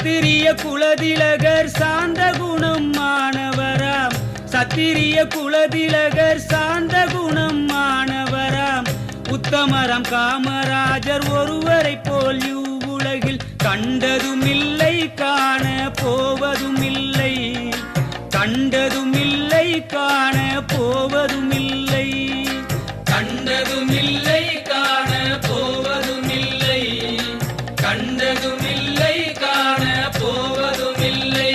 சத்திரிய குலதிலகர் சாந்த குணம் மாணவராம். சத்திரிய குலதிலகர் சாந்த குணம் மாணவராம். உத்தமரம் காமராஜர் ஒருவரை போல் இவ்வுலகில் கண்டதுமில்லை காண போவதுமில்லை. கண்டதுமில்லை காண போவதுமில்லை. கண்டதுமில்லை காண போவதுமில்லை. கண்டதுமில்லை காண போவதுமில்லை.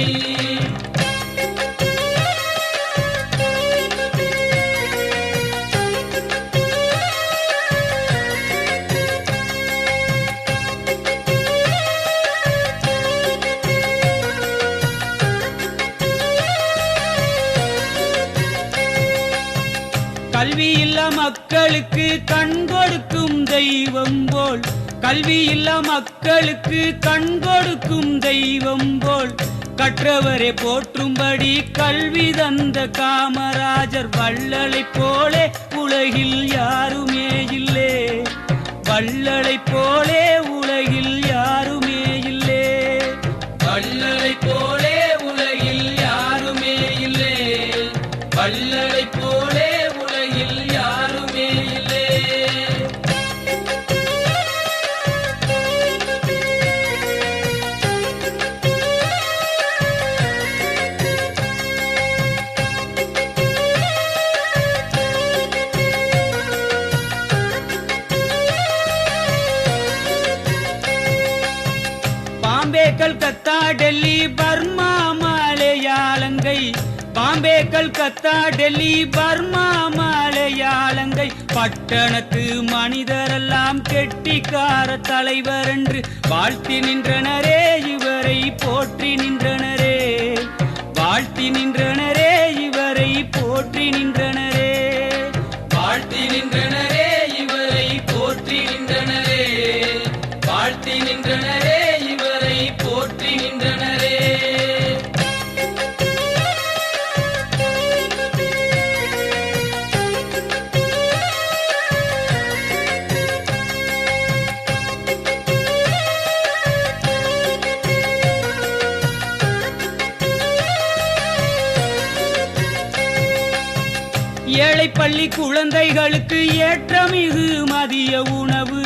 கல்வியில்லா மக்களுக்கு கண் கொடுக்கும் தெய்வம் போல். கல்வியில்லா மக்களுக்கு கண் கொடுக்கும் தெய்வம் போல். கற்றவரை போற்றும்படி கல்வி தந்த காமராஜர் வள்ளலை போலே உலகில் யாருமே இல்லே. வள்ளலை போலே உலகில் யாருமே இல்லே. வள்ளலை போலே உலகில் யாருமே இல்லே. வள்ளலை போலே உலகில் யாருமே இல்லே. பாம்பே கல்கத்தா டெல்லி பர்மா மலையாளங்கை. பாம்பே கல்கத்தா டெல்லி பர்மா மலையாளங்கை. பட்டணத்து மனிதரெல்லாம் கெட்டிக்கார தலைவர் என்று வாழ்த்தி நின்றனரே. இவரை போற்றி நின்றனரே. வாழ்த்தி நின்றனரே. இவரை போற்றி நின்றனரே. வாழ்த்தி நின்றனரே. இவரை போற்றி நின்றனரே. வாழ்த்தி நின்றனரே. இவரை போற்றி நின்றனரே. ஏழை பள்ளி குழந்தைகளுக்கு ஏற்றமிகு மதிய உணவு.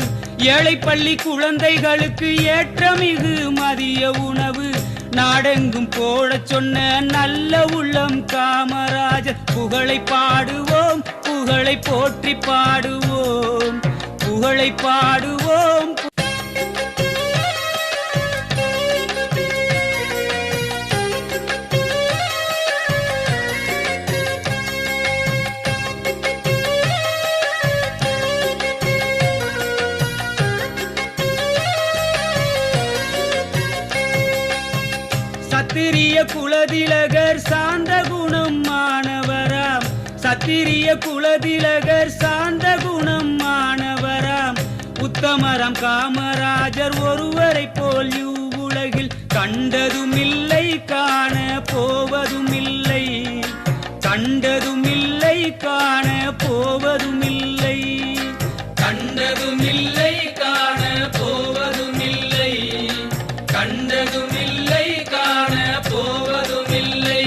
ஏழை பள்ளி குழந்தைகளுக்கு ஏற்றமிகு மதிய உணவு. நாடெங்கும் போடச் சொன்ன நல்ல உள்ளம் காமராஜர் புகழை பாடுவோம். புகழை போற்றி பாடுவோம். புகழை பாடுவோம். சத்திரிய குலதிலகர் சாந்த குணம் மாணவராம். சத்திரிய குலதிலகர் சாந்த குணம் மாணவராம். உத்தமரம் காமராஜர் ஒருவரை போல் இவ்வுலகில் கண்டதுமில்லை காண போவதுமில்லை. கண்டதுமில்லை காண போவதுமில்லை. கண்டதுமில்லை காண போவதுமில்லை. கண்டதுமில்லை காண போவதுமில்லை.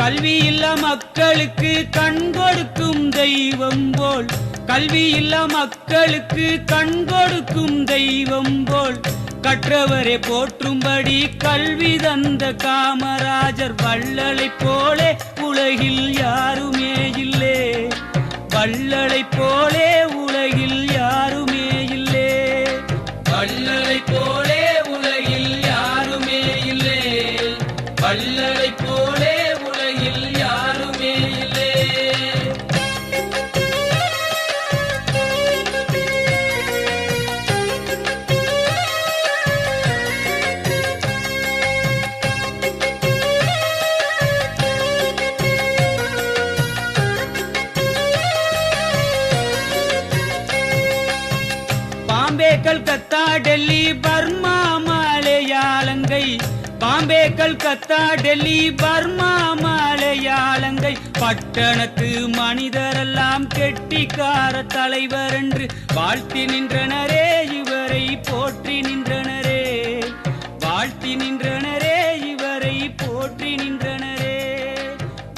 கல்வியில்லா மக்களுக்கு கண் கொடுக்கும் தெய்வம் போல். கல்வியில்லா மக்களுக்கு கண் கொடுக்கும் தெய்வம் போல். கற்றவரை போற்றும்படி கல்வி தந்த காமராஜர் வள்ளலை போலே உலகில் யாருமே இல்லே. வள்ளலை போலே உலகில் யாருமே இல்லே. வள்ளலை போலே உலகில் யாருமே இல்லே. வள்ளலை போலே உலகில் யாருமே இல்லே. கல்கத்தா டெல்லி பர்மா மலையாளங்கை, பாம்பே கல்கத்தா டெல்லி பர்மா மலையாளங்கை, பட்டணத்து மனிதரெல்லாம் கெட்டிக்கார தலைவர் என்று வாழ்த்தி நின்றனரே, இவரை போற்றி நின்றனரே, வாழ்த்தி நின்றனரே, இவரை போற்றி நின்றனரே,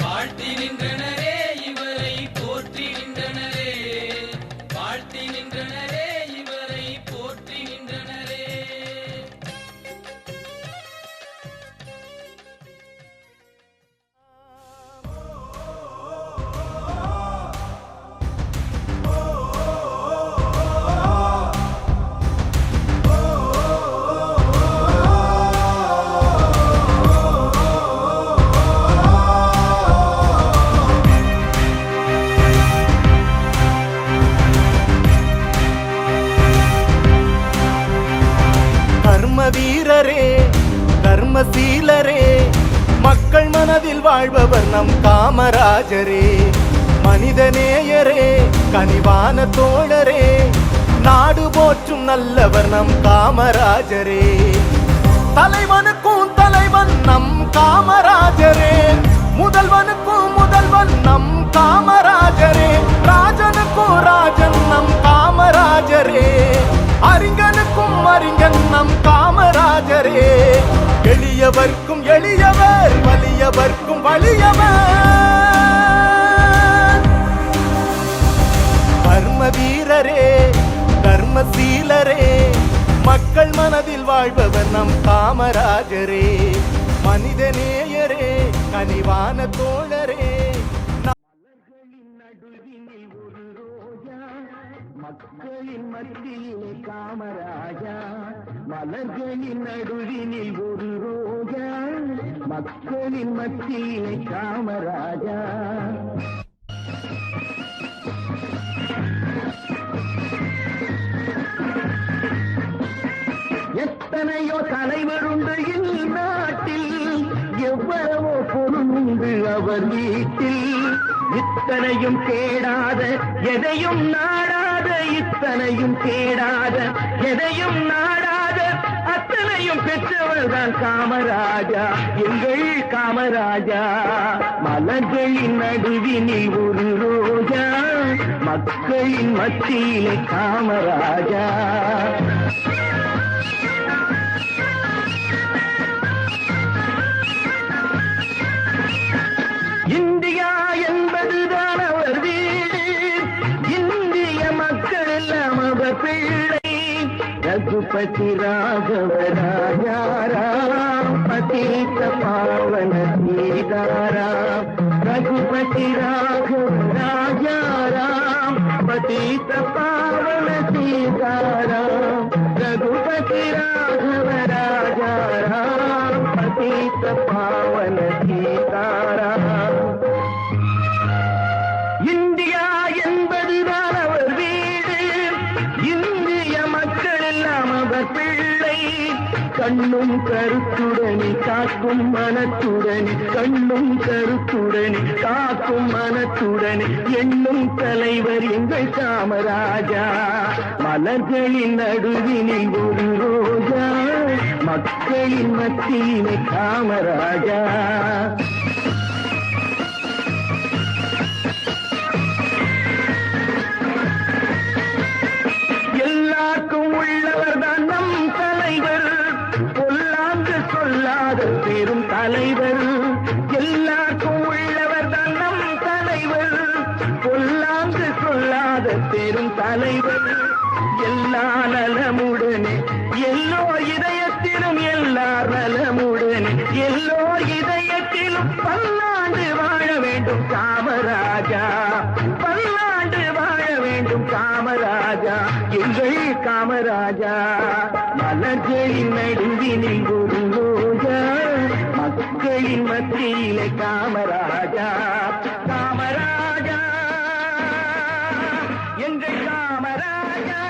வாழ்த்தி நின்றனரே, இவரை போற்றி நின்றனரே, வாழ்த்தி நின்றனரே, இவரை போற்றி நின்றனரே. வீரரே தர்மசீலரே, மக்கள் மனதில் வாழ்பவர் நம் காமராஜரே, மனிதநேயரே கனிவான தோழரே, நாடு போற்றும் நல்லவர் நம் காமராஜரே, தலைவனுக்கும் தலைவன் நம் காமராஜரே, முதல்வனுக்கும் முதல்வன் நம் காமராஜரே, ராஜனுக்கும் ராஜன் நம் காமராஜரே, அறிஞனுக்கும் அறிஞன் நம் காமராஜரே, எளியவர்க்கும் எளியவர் வலியவர்க்கும் வலியவர், கர்ம வீரரே தர்மசீலரே, மக்கள் மனதில் வாழ்பவர் நம் காமராஜரே, மனிதநேயரே கனிவான தோழரே. மக்களின் மத்தியிலே காமராஜா, மலர்களின் நடுவினில் ஒரு ரோஜா, மக்களின் மத்தியிலே காமராஜா. எத்தனையோ தலைவர் உண்டு இந்நாட்டில், எவ்வளவோ பொருள் உண்டு அவர் வீட்டில், இத்தனையும் கேடாத எதையும் நாடாத, இத்தனையும் கேடாத எதையும் நாடாத, அத்தனையும் பெற்றவர் தான் காமராஜா, எங்கள் காமராஜா, மலர்களின் நடுவினில் ஒரு ரோஜா, மக்களின் மத்தியிலே காமராஜா. இந்தியா என்பதுதான் அவர் வீடு, இந்திய மக்கள் எல்லாம் அவர் பிள்ளை, ரகுபதி ராகவ ராஜாராம், பதீத பாவன சீதாராம், ரகுபதி ராகவ ராஜாராம், பதீத பாவன சீதாராம், ரகுபதி ராகவ ராஜாராம், பதீத பாவன சீதாராம். இந்தியா என்பதுதான் அவர் வீடு, இந்திய மக்கள் எல்லாம் அவர் பிள்ளை, கண்ணும் கருத்துடனே காக்கும் மனத்துடனே, கண்ணும் கருத்துடனே காக்கும் மனத்துடனே, எண்ணும் தலைவர் எங்கள் காமராஜா, மலர்களின் நடுவினில் ஒரு ரோஜா, மக்களின் மத்தியிலே காமராஜா. எல்லாருக்கும் உள்ளவர் தான் நம் தலைவர், பொல்லாங்கு சொல்லாத பெரும் தலைவர், எல்லாருக்கும் உள்ளவர் தான் நம் தலைவர், பொல்லாங்கு சொல்லாத பெரும் தலைவர், எல்லா நலமுடனே எல்லோர் இதயத்திலும், எல்லார் நலமுடனே எல்லோர் இதயத்திலும், பல்லாண்டு வாழ வேண்டும் காமராஜா, பல்லாண்டு வாழ வேண்டும் காமராஜா, எங்கள் காமராஜா, மலர்களின் நடுவினில் ஒரு ரோஜா, மக்களின் மத்தியிலே காமராஜா, காமராஜா, எங்கள் காமராஜா,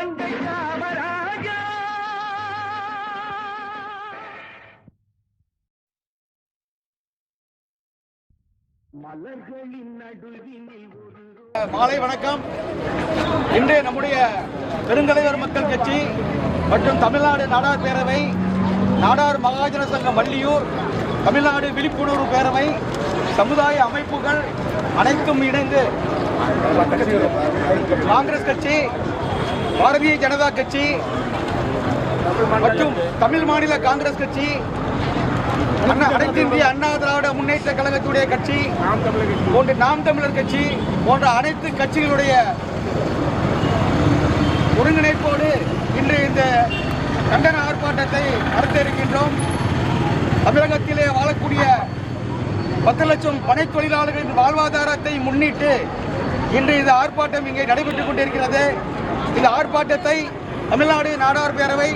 எங்கள் காமராஜா. மலர்களின் நடுவினில் ஒரு மாலை வணக்கம். இன்று நம்முடைய பெருந்தலைவர் மக்கள் கட்சி மற்றும் தமிழ்நாடு நாடார் பேரவை, நாடார் மகாஜன சங்கம் வள்ளியூர், தமிழ்நாடு விழிப்புணர்வு பேரவை, சமுதாய அமைப்புகள் அனைத்தும் இணைந்து காங்கிரஸ் கட்சி, பாரதிய ஜனதா கட்சி மற்றும் தமிழ் மாநில காங்கிரஸ் கட்சி, அனைத்து இந்திய அண்ணா திராவிட முன்னேற்ற கழகத்துடைய கட்சி போன்ற நாம் தமிழர் கட்சி போன்ற அனைத்து கட்சிகளுடைய ஒருங்கிணைப்போடு இன்று இந்த கண்டன ஆர்ப்பாட்டத்தை நடத்த இருக்கின்றோம். தமிழகத்திலே வாழக்கூடிய 10 லட்சம் பனை தொழிலாளர்களின் வாழ்வாதாரத்தை முன்னிட்டு இன்று இந்த ஆர்ப்பாட்டம் இங்கே நடைபெற்றுக் கொண்டிருக்கிறது. இந்த ஆர்ப்பாட்டத்தை தமிழ்நாடு நாடார் பேரவை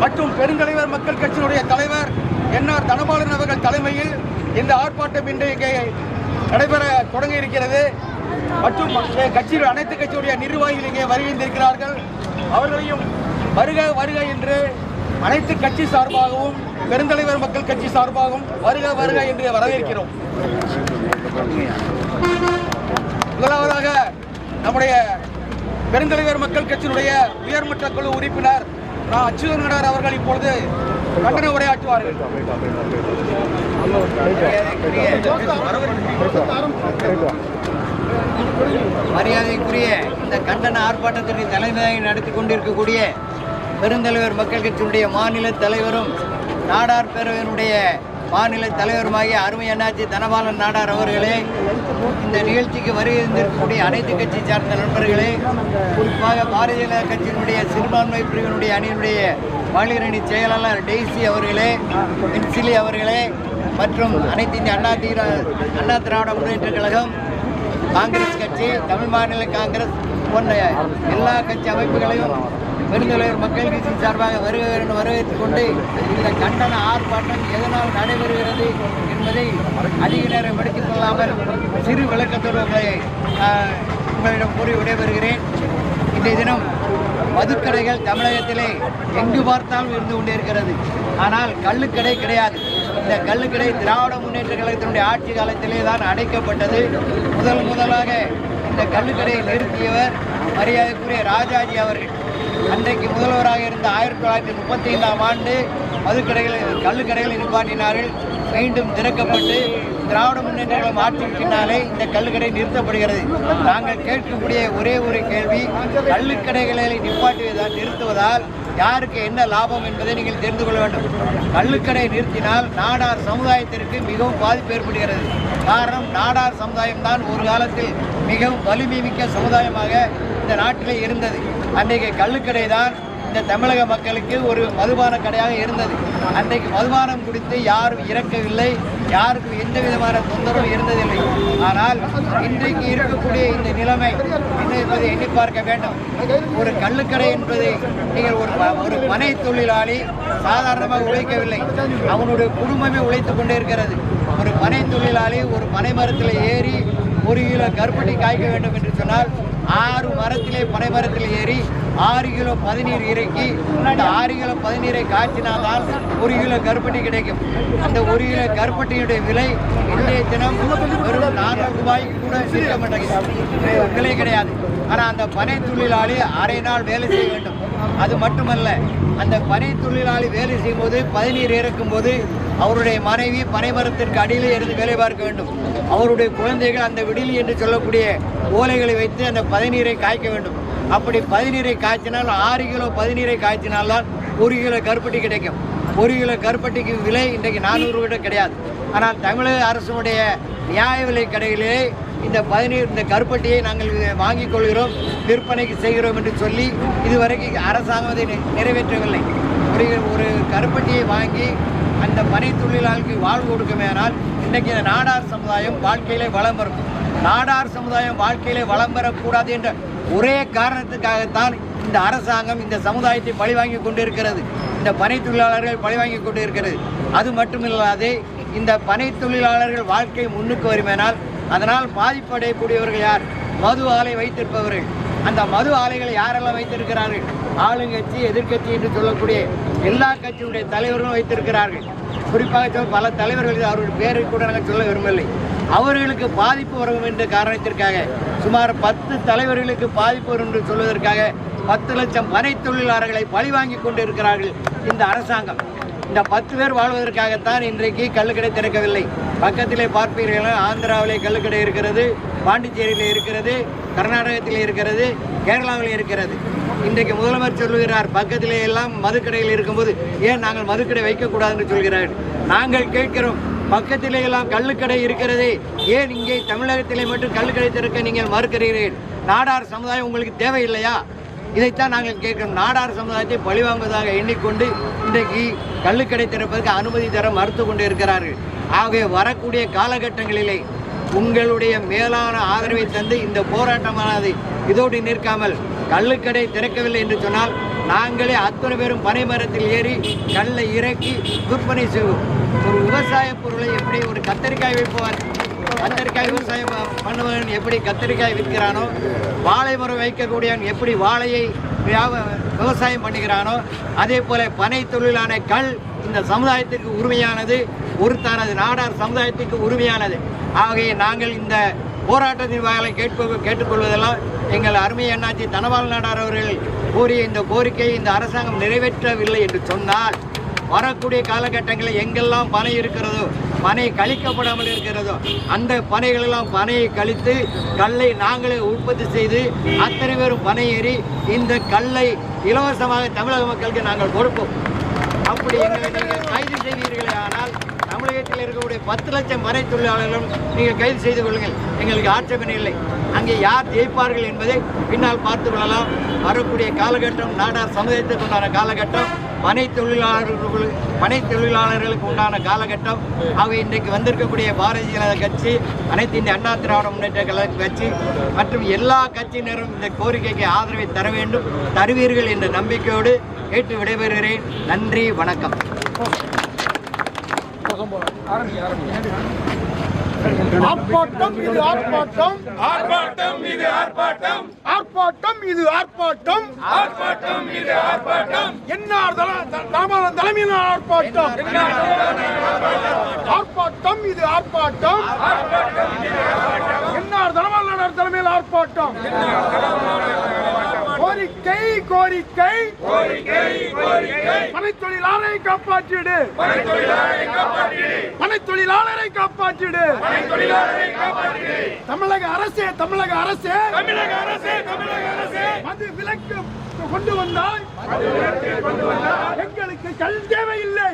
மற்றும் பெருந்தலைவர் மக்கள் கட்சியினுடைய தலைவர் என்ஆர் தனபாலன் அவர்கள் தலைமையில் இந்த ஆர்ப்பாட்டம் இன்று இங்கே நடைபெற தொடங்க இருக்கிறது. மற்றும் கட்சியில் அனைத்து கட்சியுடைய நிர்வாகிகள் இங்கே வருகின்றிருக்கிறார்கள். அவர்களையும் வருக வருக என்று அனைத்து கட்சி சார்பாகவும் பெருந்தலைவர் மக்கள் கட்சி சார்பாகவும் வருக வருக என்று வரவேற்கிறோம். முதலாவதாக நம்முடைய பெருந்தலைவர் மக்கள் கட்சியினுடைய உயர்மட்ட குழு உறுப்பினர் அச்சுதன் நடார் அவர்கள் இப்பொழுது கண்டன உரையாற்றுவார்கள். மரியாதைக்குரிய இந்த கண்டன ஆர்ப்பாட்டத்திற்கு தலைமையை நடத்தி கொண்டிருக்கக்கூடிய பெருந்தலைவர் மக்கள் கட்சியினுடைய மாநில தலைவரும் நாடார் பேரவையினுடைய மாநில தலைவருமாகிய அருமை அண்ணாச்சி தனபாலன் நாடார் அவர்களே, இந்த நிகழ்ச்சிக்கு வருகின்றிருக்கக்கூடிய அனைத்து கட்சி சார்ந்த நண்பர்களே, குறிப்பாக பாரதிய ஜனதா கட்சியினுடைய சிறுபான்மை பிரிவினுடைய அணியினுடைய மகளிர் அணி செயலாளர் டெய்சி அவர்களே, மின்சிலி அவர்களே மற்றும் அனைத்து இந்திய அண்ணா திராவிட முன்னேற்ற கழகம், காங்கிரஸ் கட்சி, தமிழ் மாநில காங்கிரஸ் போன்ற எல்லா கட்சி அமைப்புகளையும் பெருந்தலைவர் மக்கள் கட்சி சார்பாக வரவேற்றுக் கொண்டு இந்த கண்டன ஆர்ப்பாட்டம் எதனால் நடைபெறுகிறது என்பதை அதிக நேரம் எடுத்துக் கொள்ளாமல் சிறு விளக்கத்தோடு உங்களிடம் கூறி விடைபெறுகிறேன். இன்றைய தினம் மதுக்கடைகள் தமிழகத்திலே எங்கு பார்த்தாலும் இருந்து கொண்டே இருக்கிறது. ஆனால் கள்ளுக்கடை கிடையாது. இந்த கள்ளுக்கடை திராவிட முன்னேற்ற கழகத்தினுடைய ஆட்சி காலத்திலே தான் அடைக்கப்பட்டது. முதலாக இந்த கள்ளுக்கடையை நிறுத்தியவர் மரியாதைக்குரிய ராஜாஜி அவர்கள். அன்றைக்கு முதல்வராக இருந்த 1935ஆம் ஆண்டு கள்ளுக்கடைகளை நிப்பாட்டினார்கள். மீண்டும் திறக்கப்பட்டு திராவிட முன்னேற்ற கழகம் ஆட்சிக்கு பின்னாலே இந்த கள்ளுக்கடை நிறுத்தப்படுகிறது. நாங்கள் கேட்கக்கூடிய ஒரே ஒரு கேள்வி, கள்ளுக்கடைகளை நிறுத்துவதால் யாருக்கு என்ன லாபம் என்பதை நீங்கள் தெரிந்து கொள்ள வேண்டும். கள்ளுக்கடை நிறுத்தினால் நாடார் சமுதாயத்திற்கு மிகவும் பாதிப்பு ஏற்படுகிறது. காரணம், நாடார் சமுதாயம்தான் ஒரு காலத்தில் மிகவும் வலிமை மிக்க சமுதாயமாக இந்த நாட்டிலே இருந்தது. அன்றைக்கு கள்ளுக்கடை தான் இந்த தமிழக மக்களுக்கு ஒரு மதுபான கடையாக இருந்தது. அன்றைக்கு மதுபானம் குடித்து யாரும் இறக்கவில்லை, யாருக்கும் எந்த விதமான தொந்தரவும் இருந்ததில்லை. ஆனால் இன்றைக்கு இருக்கக்கூடிய இந்த நிலைமை என்ன என்பதை எண்ணி பார்க்க வேண்டும். ஒரு கள்ளுக்கடை என்பது நீங்கள் ஒரு பனை தொழிலாளி சாதாரணமாக உழைக்கவில்லை, அவனுடைய குடும்பமே உழைத்துக் கொண்டே இருக்கிறது. ஒரு பனை தொழிலாளி ஒரு பனை மரத்தில் ஏறி 1 கிலோ கருப்பட்டி காய்க்க வேண்டும் என்று சொன்னால் 6 மரத்திலே பனை மரத்தில் ஏறி 6 கிலோ பதநீர் இறக்கி அந்த 6 கிலோ பதநீரை காய்ச்சினால்தான் 1 கிலோ கருப்பட்டி கிடைக்கும். அந்த 1 கிலோ கருப்பட்டியுடைய விலை இன்றைய தினம் வெறும் 400 ரூபாய்க்கு கூட விற்க மாட்டேங்குது, விலை கிடையாது. ஆனால் அந்த பனை தொழிலாளி அரை நாள் வேலை செய்ய வேண்டும். அது மட்டுமல்ல, அந்த பனை தொழிலாளி வேலை செய்யும்போது பதநீர் இறக்கும்போது அவருடைய மனைவி பனை மரத்திற்கு அடியிலே இருந்து வேலை பார்க்க வேண்டும். அவருடைய குழந்தைகள் அந்த விடிலி என்று சொல்லக்கூடிய ஓலைகளை வைத்து அந்த பதநீரை காய்க்க வேண்டும். அப்படி பதநீரை காய்ச்சினால் 6 கிலோ பதநீரை காய்ச்சினால்தான் 1 கிலோ கருப்பட்டி கிடைக்கும். 1 கிலோ கருப்பட்டிக்கு விலை இன்றைக்கு 400 ரூபாய் கிடையாது. ஆனால் தமிழக அரசுடைய நியாய விலை கடையிலே இந்த கருப்பட்டியை நாங்கள் வாங்கிக் கொள்கிறோம், விற்பனைக்கு செய்கிறோம் என்று சொல்லி இதுவரைக்கும் அரசாங்கம் அதை நிறைவேற்றவில்லை. ஒரு கருப்பட்டியை வாங்கி அந்த பனை தொழிலாளர்களுக்கு வாழ்வு கொடுக்குமேனால் இன்றைக்கு இந்த நாடார் சமுதாயம் வாழ்க்கையிலே வளம் வரும். நாடார் சமுதாயம் வாழ்க்கையிலே வளம் பெறக்கூடாது என்ற ஒரே காரணத்துக்காகத்தான் இந்த அரசாங்கம் இந்த சமுதாயத்தை பழிவாங்கி கொண்டிருக்கிறது. இந்த பனை தொழிலாளர்கள் பழிவாங்கி கொண்டிருக்கிறது. அது மட்டுமில்லாது இந்த பனை தொழிலாளர்கள் வாழ்க்கை முன்னுக்கு வருமேனால் அதனால் பாதிப்படையக்கூடியவர்கள் யார்? மது ஆலை வைத்திருப்பவர்கள். அந்த மது ஆலைகளை யாரெல்லாம் வைத்திருக்கிறார்கள்? ஆளுங்கட்சி, எதிர்கட்சி என்று சொல்லக்கூடிய எல்லா கட்சியுடைய தலைவர்களும் வைத்திருக்கிறார்கள். குறிப்பாக பல தலைவர்கள் அவர்கள் பேரை கூட நாங்கள் சொல்ல விரும்பவில்லை. அவர்களுக்கு பாதிப்பு வரும் என்ற காரணத்திற்காக சுமார் 10 தலைவர்களுக்கு பாதிப்பு வரும் என்று சொல்வதற்காக 10 லட்சம் பனை தொழிலாளர்களை பழிவாங்கி கொண்டு இருக்கிறார்கள் இந்த அரசாங்கம். இந்த 10 பேர் வாழ்வதற்காகத்தான் இன்றைக்கு கள்ளுக்கடை திறக்கவில்லை. பக்கத்திலே பார்ப்பீர்கள், ஆந்திராவிலே கள்ளுக்கடை இருக்கிறது, பாண்டிச்சேரியில் இருக்கிறது, கர்நாடகத்தில் இருக்கிறது, கேரளாவில் இருக்கிறது. இன்றைக்கு முதலமைச்சர் சொல்லுகிறார், பக்கத்திலே எல்லாம் மதுக்கடையில் இருக்கும்போது ஏன் நாங்கள் மதுக்கடை வைக்கக்கூடாது என்று சொல்கிறார்கள். நாங்கள் கேட்கிறோம், பக்கத்திலே எல்லாம் கள்ளுக்கடை இருக்கிறது, ஏன் இங்கே தமிழகத்திலே மட்டும் கள்ளுக்கடை திறக்க நீங்கள் மறுக்கிறீர்கள்? நாடார் சமுதாயம் உங்களுக்கு தேவையில்லையா? இதைத்தான் நாங்கள் கேட்கிறோம். நாடார் சமுதாயத்தை பழிவாங்குவதாக எண்ணிக்கொண்டு இன்றைக்கு கள்ளுக்கடை திறப்பதற்கு அனுமதி தர மறுத்து கொண்டு இருக்கிறார்கள். ஆகவே வரக்கூடிய காலகட்டங்களிலே உங்களுடைய மேலான ஆதரவை தந்து இந்த போராட்டமானது இதோடு நிற்காமல் கள்ளுக்கடை திறக்கவில்லை என்று சொன்னால் நாங்களே அத்தனை பேரும் பனை மரத்தில் ஏறி கல்லை இறக்கி விற்பனை செய்வோம். ஒரு விவசாய பொருளை எப்படி ஒரு கத்தரிக்காய் வைப்பவர், கத்தரிக்காய் விவசாயம் பண்ணுவன் எப்படி கத்தரிக்காய் விற்கிறானோ, வாழை மரம் வைக்கக்கூடியவன் எப்படி வாழையை விவசாயம் பண்ணுகிறானோ, அதே போல பனை தொழிலான கல் இந்த சமுதாயத்திற்கு உரிமையானது, ஒருத்தானது நாடார் சமுதாயத்திற்கு உரிமையானது. ஆகவே நாங்கள் இந்த போராட்டத்தின் வாயிலை கேட்டுக்கொள்வதெல்லாம் எங்கள் அருமை அண்ணாச்சி தனபால் நாடார் அவர்கள் கூறிய இந்த கோரிக்கையை இந்த அரசாங்கம் நிறைவேற்றவில்லை என்று சொன்னால் வரக்கூடிய காலகட்டங்களில் எங்கெல்லாம் பனை இருக்கிறதோ, பனை கழிக்கப்படாமல் இருக்கிறதோ, அந்த பனைகளெல்லாம் பனையை கழித்து கல்லை நாங்களே உற்பத்தி செய்து அத்தனை பேரும் பனை ஏறி இந்த கல்லை இலவசமாக தமிழக மக்களுக்கு நாங்கள் கொடுப்போம். அப்படி எங்களை நீங்கள் கைது செய்வீர்களே ஆனால் தமிழகத்தில் இருக்கக்கூடிய 10 லட்சம் பனை தொழிலாளர்களும் நீங்கள் கைது செய்து கொள்ளுங்கள், எங்களுக்கு ஆட்சேபனை இல்லை. அங்கே யார் ஜெயிப்பார்கள் என்பதை பின்னால் பார்த்து கொள்ளலாம். வரக்கூடிய காலகட்டம் நாடார் சமுதாயத்துக்கு உண்டான காலகட்டம், பனை தொழிலாளர்களுக்கு உண்டான காலகட்டம். ஆகவே இன்றைக்கு வந்திருக்கக்கூடிய பாரதிய ஜனதா கட்சி, அனைத்து இந்திய அண்ணா திராவிட முன்னேற்ற கழக கட்சி மற்றும் எல்லா கட்சியினரும் இந்த கோரிக்கைக்கு ஆதரவை தர வேண்டும், தருவீர்கள் என்ற நம்பிக்கையோடு கேட்டு விடைபெறுகிறேன். நன்றி, வணக்கம். ஆர்ப்பாட்டம் இது ஆர்ப்பாட்டம், ஆர்ப்பாட்டம் இது ஆர்ப்பாட்டம், ஆர்ப்பாட்டம் இது ஆர்ப்பாட்டம், ஆர்ப்பாட்டம் இது ஆர்ப்பாட்டம், என்ஆர் தலைமையில் ஆர்ப்பாட்டம், ஆர்ப்பாட்டம் இது ஆர்ப்பாட்டம், என்ஆர் தலைமையில் ஆர்ப்பாட்டம். கோரிக்கை கோரிக்கை பனை தொழிலாளரை காப்பாற்றிடு, பனை தொழிலாளரை காப்பாற்றிடு. தமிழக அரசே, தமிழக அரசே, தமிழக அரசே, தமிழக அரசே, மது விலக்கு கொண்டு வந்தால் எங்களுக்கு கல் தேவையில்லை,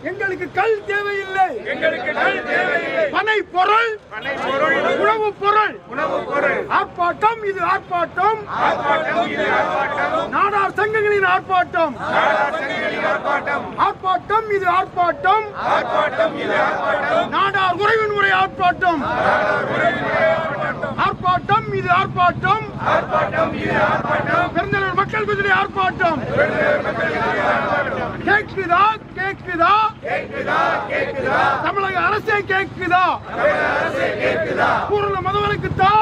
எங்களுக்கு கல் தேவையில்லை, பனை பொருள், உணவு பொருள், ஆர்ப்பாட்டம் இது ஆர்ப்பாட்டம், நாடார் சங்கங்களின் ஆர்ப்பாட்டம், ஆர்ப்பாட்டம் இது ஆர்ப்பாட்டம், நாடார் உறவின் முறை ஆர்ப்பாட்டம், ஆர்ப்பாட்டம் இது ஆர்ப்பாட்டம், பெருந்தலைவர் மக்கள் குதிரை ஆர்ப்பாட்டம். கேட்குதா கேட்குதா தமிழக அரசே கேட்குதா? பூரண மதவனுக்குத்தா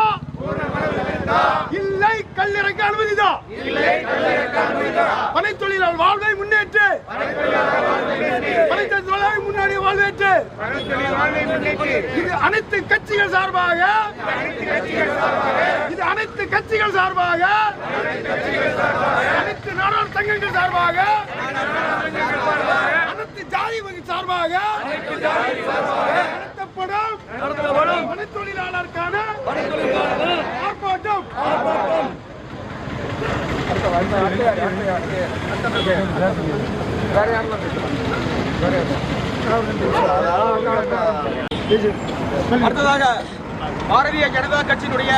இல்லை கல்லிறக்க அனுமதிதா? பனை தொழிலாளர் வாழ்வை முன்னேற்று, பனை தொழிலாளர் முன்னாடி வாழ்வேற்று. இது அனைத்து கட்சிகள் சார்பாக, இது அனைத்து கட்சிகள் சார்பாக, அனைத்து நாடார் சங்கங்கள் சார்பாக, அனைத்து ஜாதி சார்பாக நடத்தப்படும் பனை தொழிலாளருக்கான ஆர்ப்பாட்டம். அடுத்ததாக பாரதிய ஜனதா கட்சியினுடைய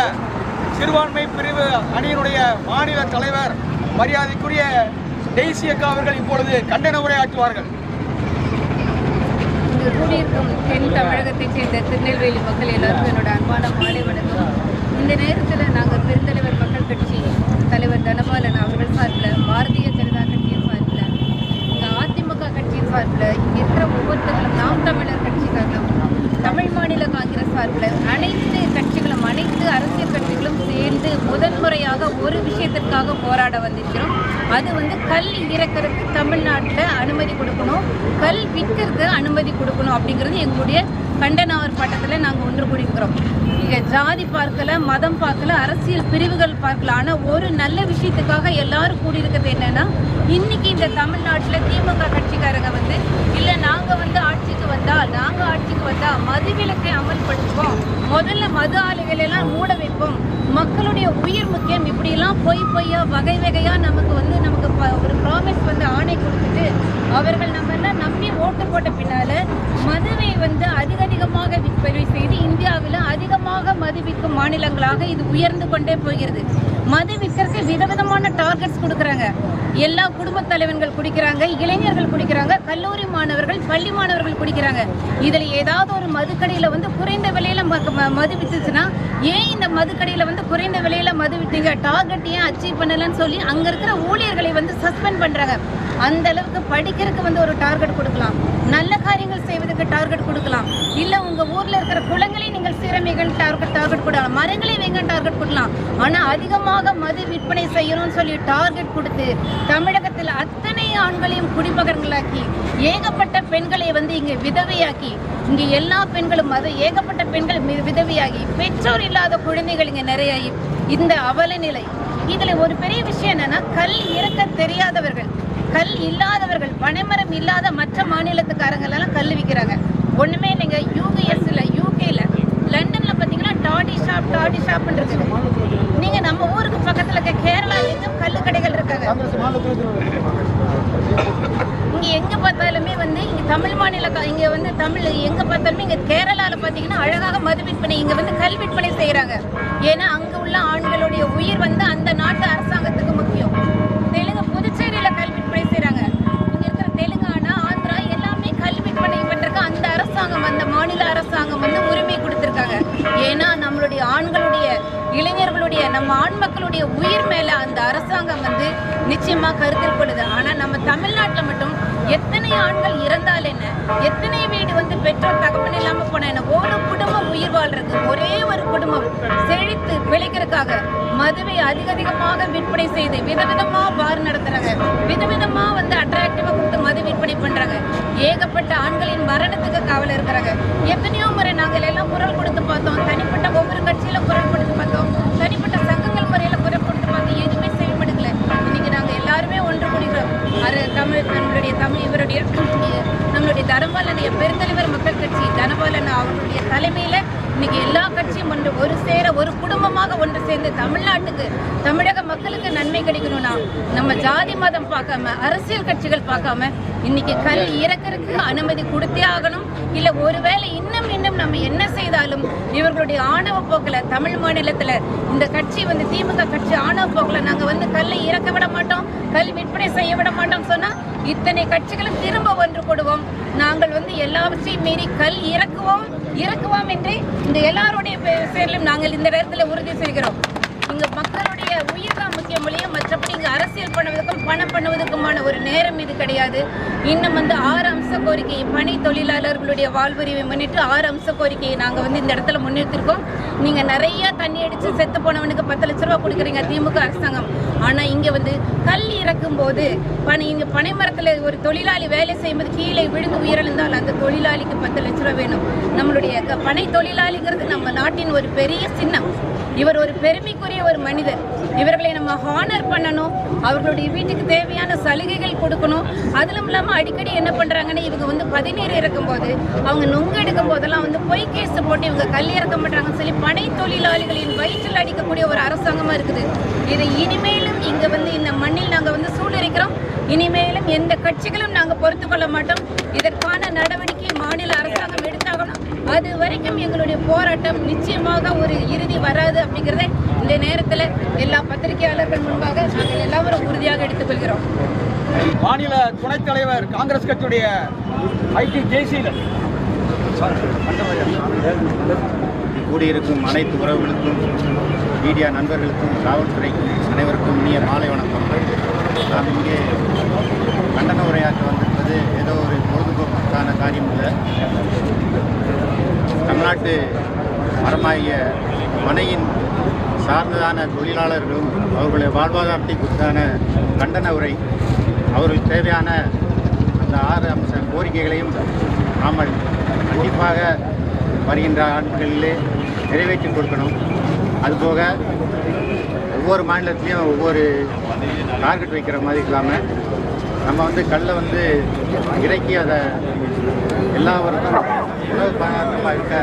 சிறுபான்மை பிரிவு அணியினுடைய மாநில தலைவர் மரியாதைக்குரிய தேசியக்கா அவர்கள் இப்பொழுது கண்டன உரையாற்றுவார்கள். இங்கு கூடியிருக்கும் தென் தமிழகத்தைச் சேர்ந்த திருநெல்வேலி மக்கள் எல்லாருக்கும் என்னோட அன்பான மாலை வணக்கம். இந்த நேரத்தில் நாங்கள் பெருந்தலைவர் மக்கள் கட்சி தலைவர் தனபாலன் அவர்கள் சார்பில், பாரதிய ஜனதா கட்சியின் சார்பில், இங்கே அதிமுக கட்சியின் சார்பில், இங்கே இருக்கிற ஒவ்வொருத்தர்களும், நாம் தமிழர் கட்சி சார்பிலும், தமிழ் மாநில காங்கிரஸ் சார்பில், அனைத்து கட்சிகளும், அனைத்து அரசியல் கட்சிகளும் சேர்ந்து முதன்முறையாக ஒரு விஷயத்திற்காக போராட வந்திருக்கிறோம். அது கல் இறக்கிறதுக்கு தமிழ்நாட்டில் அனுமதி கொடுக்கணும், கல் விற்கிறது அனுமதி கொடுக்கணும் அப்படிங்கிறது எங்களுடைய கண்டன ஆர்ப்பாட்டத்தில் நாங்கள் ஒன்று கூடியிருக்கிறோம். இங்கே ஜாதி பார்க்கல, மதம் பார்க்கல, அரசியல் பிரிவுகள் பார்க்கல. ஆனால் ஒரு நல்ல விஷயத்துக்காக எல்லாரும் கூடியிருக்கிறது என்னன்னா, இன்னைக்கு இந்த தமிழ்நாட்டில் திமுக கட்சிக்காரங்க வந்து இல்லை நாங்கள் வந்து ஆட்சிக்கு வந்தால் மதுவிலக்கை அமல்படுத்துவோம், முதல்ல மது ஆலைகளெல்லாம் மூட வைப்போம், மக்களுடைய உயிர் முக்கியம், இப்படிலாம் பொய்யா வகை வகையாக நமக்கு ஒரு ப்ராமிஸ் வந்து ஆணை கொடுத்துட்டு அவர்கள் நம்ம எல்லாம் நம்பி ஓட்டு போட்ட பின்னால மதுவை வந்து அதிகமாக விற்பனை செய்து இந்தியாவில் அதிகமாக மது விற்கும் மாநிலங்களாக இது உயர்ந்து கொண்டே போகிறது. மது விற்கிறதுக்கு விதவிதமான டார்கெட்ஸ் கொடுக்குறாங்க. எல்லா குடும்பத் தலைவர்கள் குடிக்கிறாங்க, இளைஞர்கள் குடிக்கிறாங்க, கல்லூரி மாணவர்கள், பள்ளி மாணவர்கள் குடிக்கிறாங்க. இதில் ஏதாவது ஒரு மதுக்கடையில் வந்து குறைந்த விலையில மது விற்றுச்சுன்னா, ஏன் இந்த மதுக்கடையில் வந்து குறைந்த விலையில மது விற்றீங்க, டார்கெட் ஏன் அச்சீவ் பண்ணலன்னு சொல்லி அங்கே இருக்கிற ஊழியர்களை வந்து சஸ்பெண்ட் பண்ணுறாங்க. அந்த அளவுக்கு படிக்கிறதுக்கு வந்து ஒரு டார்கெட் கொடுக்கலாம், நல்ல காரியங்கள் செய்வதற்கு டார்கெட் கொடுக்கலாம், இல்லை உங்கள் ஊரில் இருக்கிற குளங்களை நீங்கள் சீரமைகள் டார்கெட் கொடுக்கலாம், மரங்களை வைங்க டார்கெட் கொடுக்கலாம். ஆனால் அதிகமாக மது விற்பனை செய்யணும்னு சொல்லி டார்கெட் கொடுத்து தமிழகத்தில் அத்தனை ஆண்களையும் குடிமகன்களாக்கி ஏகப்பட்ட பெண்களை வந்து இங்கே விதவையாக்கி, இங்கே எல்லா பெண்களும் ஏகப்பட்ட பெண்கள் விதவையாகி, பெற்றோர் இல்லாத குழந்தைகள் இங்கே நிறையாகி, இந்த அவல நிலை. இதில் ஒரு பெரிய விஷயம் என்னன்னா, கல் இறக்க தெரியாதவர்கள், கல் இல்லாதவர்கள், பனைமரம் இல்லாத மற்ற மாநிலத்துக்காரங்களெல்லாம் கல் விற்கிறாங்க. ஒன்றுமே இல்லைங்க. யூகேல லண்டனில் பார்த்தீங்கன்னா டாடி ஷாப்னு இருக்குது. நீங்கள் நம்ம ஊருக்கு பக்கத்தில் இருக்க கேரளா எங்கும் கல் கடைகள் இருக்காங்க. இங்கே எங்கே பார்த்தாலுமே வந்து இங்கே தமிழ் மாநில இங்கே வந்து தமிழ் எங்கே பார்த்தாலுமே இங்கே கேரளாவில் பார்த்தீங்கன்னா அழகாக மது விற்பனை, இங்கே வந்து கல் விற்பனை செய்கிறாங்க. ஏன்னா அங்கே உள்ள ஆண்களுடைய உயிர் வந்து அந்த நாட்டு அரசாங்கத்துக்கு முக்கியம். புதுச்சேரியில் கல் விற்பனை செய்கிறாங்க. இங்கே இருக்கிற தெலுங்கானா, ஆந்திரா எல்லாமே கல் விற்பனை பண்ணுறதுக்கு அந்த அரசாங்கம், அந்த மாநில அரசாங்கம் வந்து உரிமை கொடுத்துருக்காங்க. ஏன்னா நம்மளுடைய ஆண்களுடைய, இளைஞர்களுடைய, நம்ம ஆண் மக்களுடைய உயிர் மேலே அந்த அரசாங்கம் வந்து நிச்சயமாக கருத்தில் கொள்ளுது. ஆனால் நம்ம தமிழ்நாட்டில் மட்டும் எத்தனை ஆண்கள் இறந்தால் என்ன, எத்தனை வீடு வந்து பெற்றோர் தகப்பன் இல்லாமல் போன என்ன, ஒரு குடும்பம் உயிர் வாழ்றதுக்கு, ஒரே ஒரு குடும்பம் செழித்து பிழைக்கிறதுக்காக மதுவை அதிகமாக விற்பனை செய்து விதவிதமாக பார் நடத்துறாங்க, விதவிதமாக வந்து அட்ராக்டிவாக கொடுத்து மது விற்பனை பண்றாங்க. ஏகப்பட்ட ஆண்களின் மரணத்துக்கு கவலை இருக்கிறாங்க. எத்தனையோ முறை நாங்கள் எல்லாம் குரல் கொடுத்து பார்த்தோம், தனிப்பட்ட ஒவ்வொரு கட்சியில குரல் கொடுத்து பார்த்தோம், தனிப்பட்ட சங்கங்கள் முறையில் குரல் கொடுத்து பார்த்தோம், எதுவுமே செய்யப்படுக்கல. இன்னைக்கு நாங்கள் எல்லாருமே ஒன்று கூடுகிறோம். நம்மளுடைய தனபாலனுடைய பெருந்தலைவர் மக்கள் கட்சி தனபாலன் அவர்களுடைய தலைமையில இன்னைக்கு எல்லா கட்சியும் ஒரு சேர, ஒரு குடும்பமாக ஒன்று சேர்ந்து தமிழ்நாட்டுக்கு, தமிழக மக்களுக்கு நன்மை கிடைக்கணும்னா நம்ம ஜாதி மதம் பார்க்காம, அரசியல் கட்சிகள் பார்க்காம இன்னைக்கு கல் இறக்கிறதுக்கு அனுமதி கொடுத்தே ஆகணும். இல்லை ஒருவேளை இன்னும் நம்ம என்ன செய்தாலும் இவர்களுடைய ஆணவ போக்கில் தமிழ் மாநிலத்தில் இந்த கட்சி வந்து திமுக கட்சி ஆணவ போக்கில் நாங்கள் வந்து கல்லை இறக்க விட மாட்டோம், கல் விற்பனை செய்ய விட மாட்டோம் சொன்னால் இத்தனை கட்சிகளும் திரும்ப ஒன்று கொடுவோம். நாங்கள் வந்து எல்லாவற்றையும் மீறி கல் இறக்குவோம் என்று இந்த எல்லாருடைய பேரிலும் நாங்கள் இந்த நேரத்தில் உறுதி செய்கிறோம். இங்கே மக்களுடைய உயிர் தான் முக்கியம் இல்லையா, மற்றபடி இங்கே அரசியல் பண்ணுவதற்கும் பணம் பண்ணுவதற்குமான ஒரு நேரம் இது கிடையாது. இன்னும் வந்து 6 அம்ச கோரிக்கை, பணி தொழிலாளர்களுடைய வாழ்வுரிமை முன்னிட்டு 6 அம்ச கோரிக்கையை நாங்கள் வந்து இந்த இடத்துல முன்னிறுத்திருக்கோம். நீங்கள் நிறைய தண்ணி அடித்து செத்து போனவனுக்கு 10 லட்ச ரூபா கொடுக்குறீங்க திமுக அரசாங்கம். ஆனால் இங்கே வந்து கல் இறக்கும் போது இங்கே பனைமரத்தில் ஒரு தொழிலாளி வேலை செய்யும்போது கீழே விழுந்து உயிரிழந்தால் அந்த தொழிலாளிக்கு 10 லட்ச ரூபா வேணும். நம்மளுடைய பனை தொழிலாளிங்கிறது நம்ம நாட்டின் ஒரு பெரிய சின்னம். இவர் ஒரு பெருமைக்குரிய ஒரு மனிதர். இவர்களை நம்ம ஹானர் பண்ணணும், அவர்களுடைய வீட்டுக்கு தேவையான சலுகைகள் கொடுக்கணும். அதிலும் இல்லாமல் அடிக்கடி என்ன பண்ணுறாங்கன்னு, இவங்க வந்து 17 இருக்கும்போது அவங்க நொங்கு எடுக்கும் போதெல்லாம் வந்து பொய் கேஸ் போட்டு இவங்க கல் இறக்க மாட்டாங்கன்னு சொல்லி பனை தொழிலாளிகளின் வயிற்றில் அடிக்கக்கூடிய ஒரு அரசாங்கமாக இருக்குது. இதை இனிமேலும் இங்கே வந்து இந்த மண்ணில் நாங்கள் வந்து சூழ்நிலைக்கிறோம். இனிமேலும் எந்த கட்சிகளும் நாங்கள் பொறுத்து கொள்ள மாட்டோம். இதற்கான நடவடிக்கை மாநில அரசாங்கம் எடுத்தாகணும். அது வரைக்கும் எங்களுடைய போராட்டம் நிச்சயமாக ஒரு இறுதி வராது அப்படிங்கிறத இந்த நேரத்தில் எல்லா பத்திரிகையாளர்கள் முன்பாக நாங்கள் எல்லாரும் உறுதியாக எடுத்துக்கொள்கிறோம். மாநில துணைத் தலைவர் காங்கிரஸ் கட்சியுடைய ஐடி ஜெய்சீலன் கூடியிருக்கும் அனைத்து உறவுகளுக்கும், மீடியா நண்பர்களுக்கும், காவல்துறைக்கும் அனைவருக்கும் இனிய மாலை வணக்கம். நாம் இங்கே கண்டன உரையாற்ற வந்திருப்பது ஏதோ ஒரு பொழுதுபோக்குக்கான காரியம் இல்லை. தமிழ்நாட்டு மரமாகிய மனையின் சார்ந்ததான தொழிலாளர்களும் அவர்களுடைய வாழ்வாதாரத்தை குறித்தான கண்டன உரை, அவர்களுக்கு தேவையான அந்த 6 அம்ச கோரிக்கைகளையும் நாம் கண்டிப்பாக வருகின்ற ஆண்டுகளிலே நிறைவேற்றி கொடுக்கணும். அதுபோக ஒவ்வொரு மாநிலத்திலையும் ஒவ்வொரு டார்கெட் வைக்கிற மாதிரி இல்லாமல் நம்ம வந்து கல்லை வந்து இறக்கி அதை எல்லாருக்கும் உணவு பதார்த்தமாக இருக்க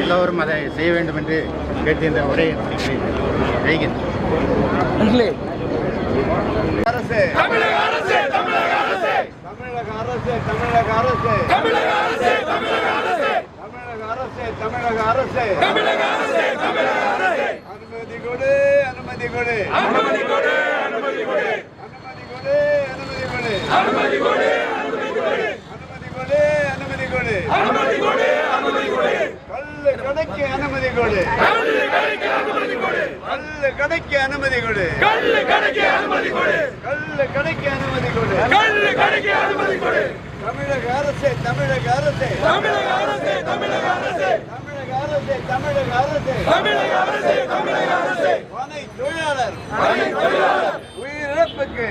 எல்லோரும் அதை செய்ய வேண்டும் என்று கேட்டு இந்த உரையை செய்கிறேன். அரசு தமிழக அரசு தமிழக அரசு தமிழக அரசு தமிழக அரசு தமிழக அரசு தமிழக அரசு தமிழக அரசு தமிழக அரசு தமிழக அரசு தமிழக அரசு அனுமதி கொடு அனுமதி கொடு அனுமதி கொடு அனுமதி கொடு அனுமதி கொடு அனுமதி கொடு அனுமதி கொடு அனுமதி கொடு அனுமதி கொடு அனுமதி கொடு கல்லு கடைக்கு அனுமதி கொடு கல்லு கடைக்கு அனுமதி கொடு கல்லு கடைக்கு அனுமதி கொடு கல்லு கடைக்கு அனுமதி கொடு கல்லு கடைக்கு அனுமதி கொடு கல்லு கடைக்கு அனுமதி கொடு தமிழக அரசு தமிழக அரசு தமிழக அரசு தமிழக அரசு தமிழக அரசு தமிழக அரசு தமிழக அரசு தமிழக அரசு பனை தொழிலாளர் உயிரிழப்புக்கு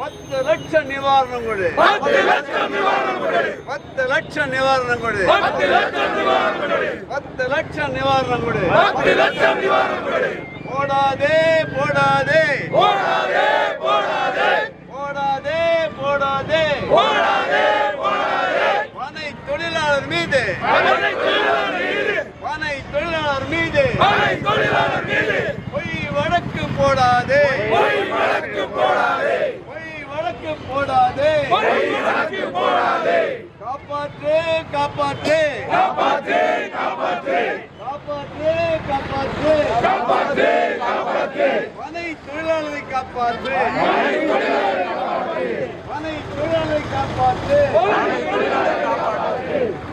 10 லட்சம் நிவாரணம் கொடு 10 லட்சம் நிவாரணம் கொடு 10 லட்சம் நிவாரணம் கொடு 10 லட்சம் நிவாரணம் கொடு 10 லட்சம் நிவாரணம் கொடு 10 லட்சம் நிவாரணம் கொடு போடாதே போடாதே போடாதே போடாதே போடாதே போடாதே போடாதே போடாதே பனை தொழிலாளர் மீது பனை தொழிலாளர் மீது பனை தொழிலாளர் மீது பனை தொழிலாளர் மீது பொய் வழக்கு போடாதே பொய் வழக்கு போடாதே பொய் வழக்கு போடாதே பொய் வழக்கு போடாதே காப்பாற்று காப்பாற்று காப்பாற்று காப்பாற்று காப்பாற்று காப்பாற்று காப்பாற்று காப்பாற்று பனை தொழிலாளரை காப்பாற்று பனை தொழிலாளரை காப்பாற்று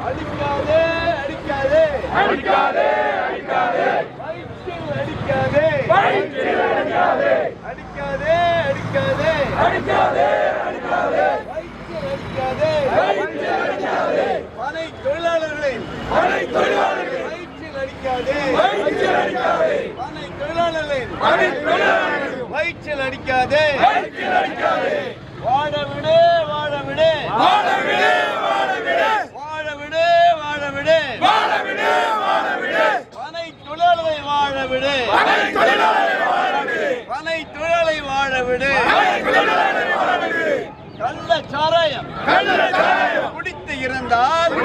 அடிக்காதே அடிக்காதே அடிக்காதே அடிக்காதே வயிற்றில் அடிக்காதே வயிற்றில் அடிக்காதே அடிக்காதே அடிக்காதே அடிக்காதே அடிக்காதே வயிற்றில் அடிக்காதே வயிற்றில் அடிக்காதே பனை தொழிலாளர்களை பனை தொழிலாளர்களை வயிற்றில் அடிக்காதே வயிற்றில் அடிக்காதே பனை தொழிலாளர்களை பனை தொழிலாளர்களை வயிற்றில் அடிக்காதே வயிற்றில் அடிக்காதே வாழ விடு வாழ விடு வாழ விடு வாழ விடு வாழ விடு வாழ விடு வாழ விடு வாழ விடு பனை தொழிலாளரை வாழ விடு பனை தொழிலாளரை வாழ விடு பனை தொழிலாளரை வாழ விடு பனை தொழிலாளரை வாழ விடு கள்ளச்சாராயம் குடித்து இருந்தால் 10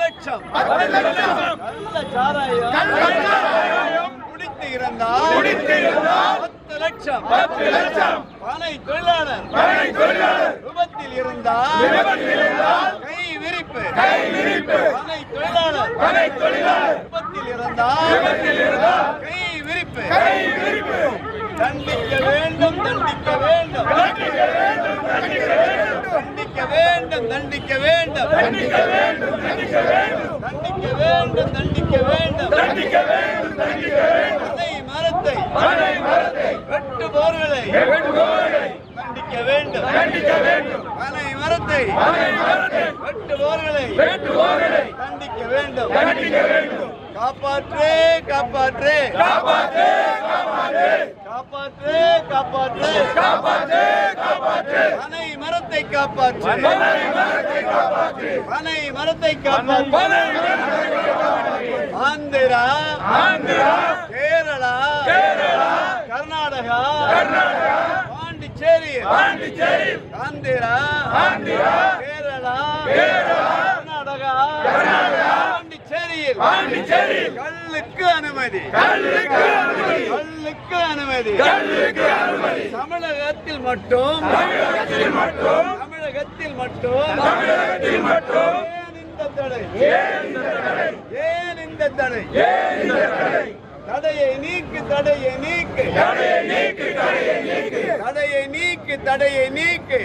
லட்சம் கள்ளச்சாராயம் குடித்து இருந்தால் 10 லட்சம் பனை தொழிலாளர் விபத்தில் இருந்தால் கை விரிப்பு பனை தொழிலாளர் விபத்தில் இருந்தால் கை விரிப்பு தண்டிக்க வேண்டும் தண்டிக்க வேண்டும் தண்டிக்க வேண்டும் தண்டிக்க வேண்டும் தண்டிக்க வேண்டும் தண்டிக்க வேண்டும் தண்டிக்க வேண்டும் தண்டிக்க வேண்டும் தண்டிக்க வேண்டும் பனை மரத்தை வெட்டுபவர்களை தண்டிக்க வேண்டும் தண்டிக்க வேண்டும் பனை மரத்தை வெட்டுபவர்களை தண்டிக்க வேண்டும் தண்டிக்க வேண்டும் காப்பாற்று காப்பாற்று காப்பாற்று காப்பாற்று காப்பாற்று காப்பாற்று காப்பாற்று பனை மரத்தை காப்பாற்று பனை மரத்தை காப்பாற்று ஆந்திரா கேரளா கர்நாடகா பாண்டிச்சேரி ஆந்திரா கேரளா கர்நாடகா பாண்டிச்சேரியில் கல்லுக்கு அனுமதி கல்லுக்கு அனுமதி தமிழகத்தில் மட்டும் ஏன் இந்த தடை தடையை நீக்கு தடையை நீக்கு தடையை நீக்கு தடையை நீக்கு தடையை நீக்கு தடையை நீக்கு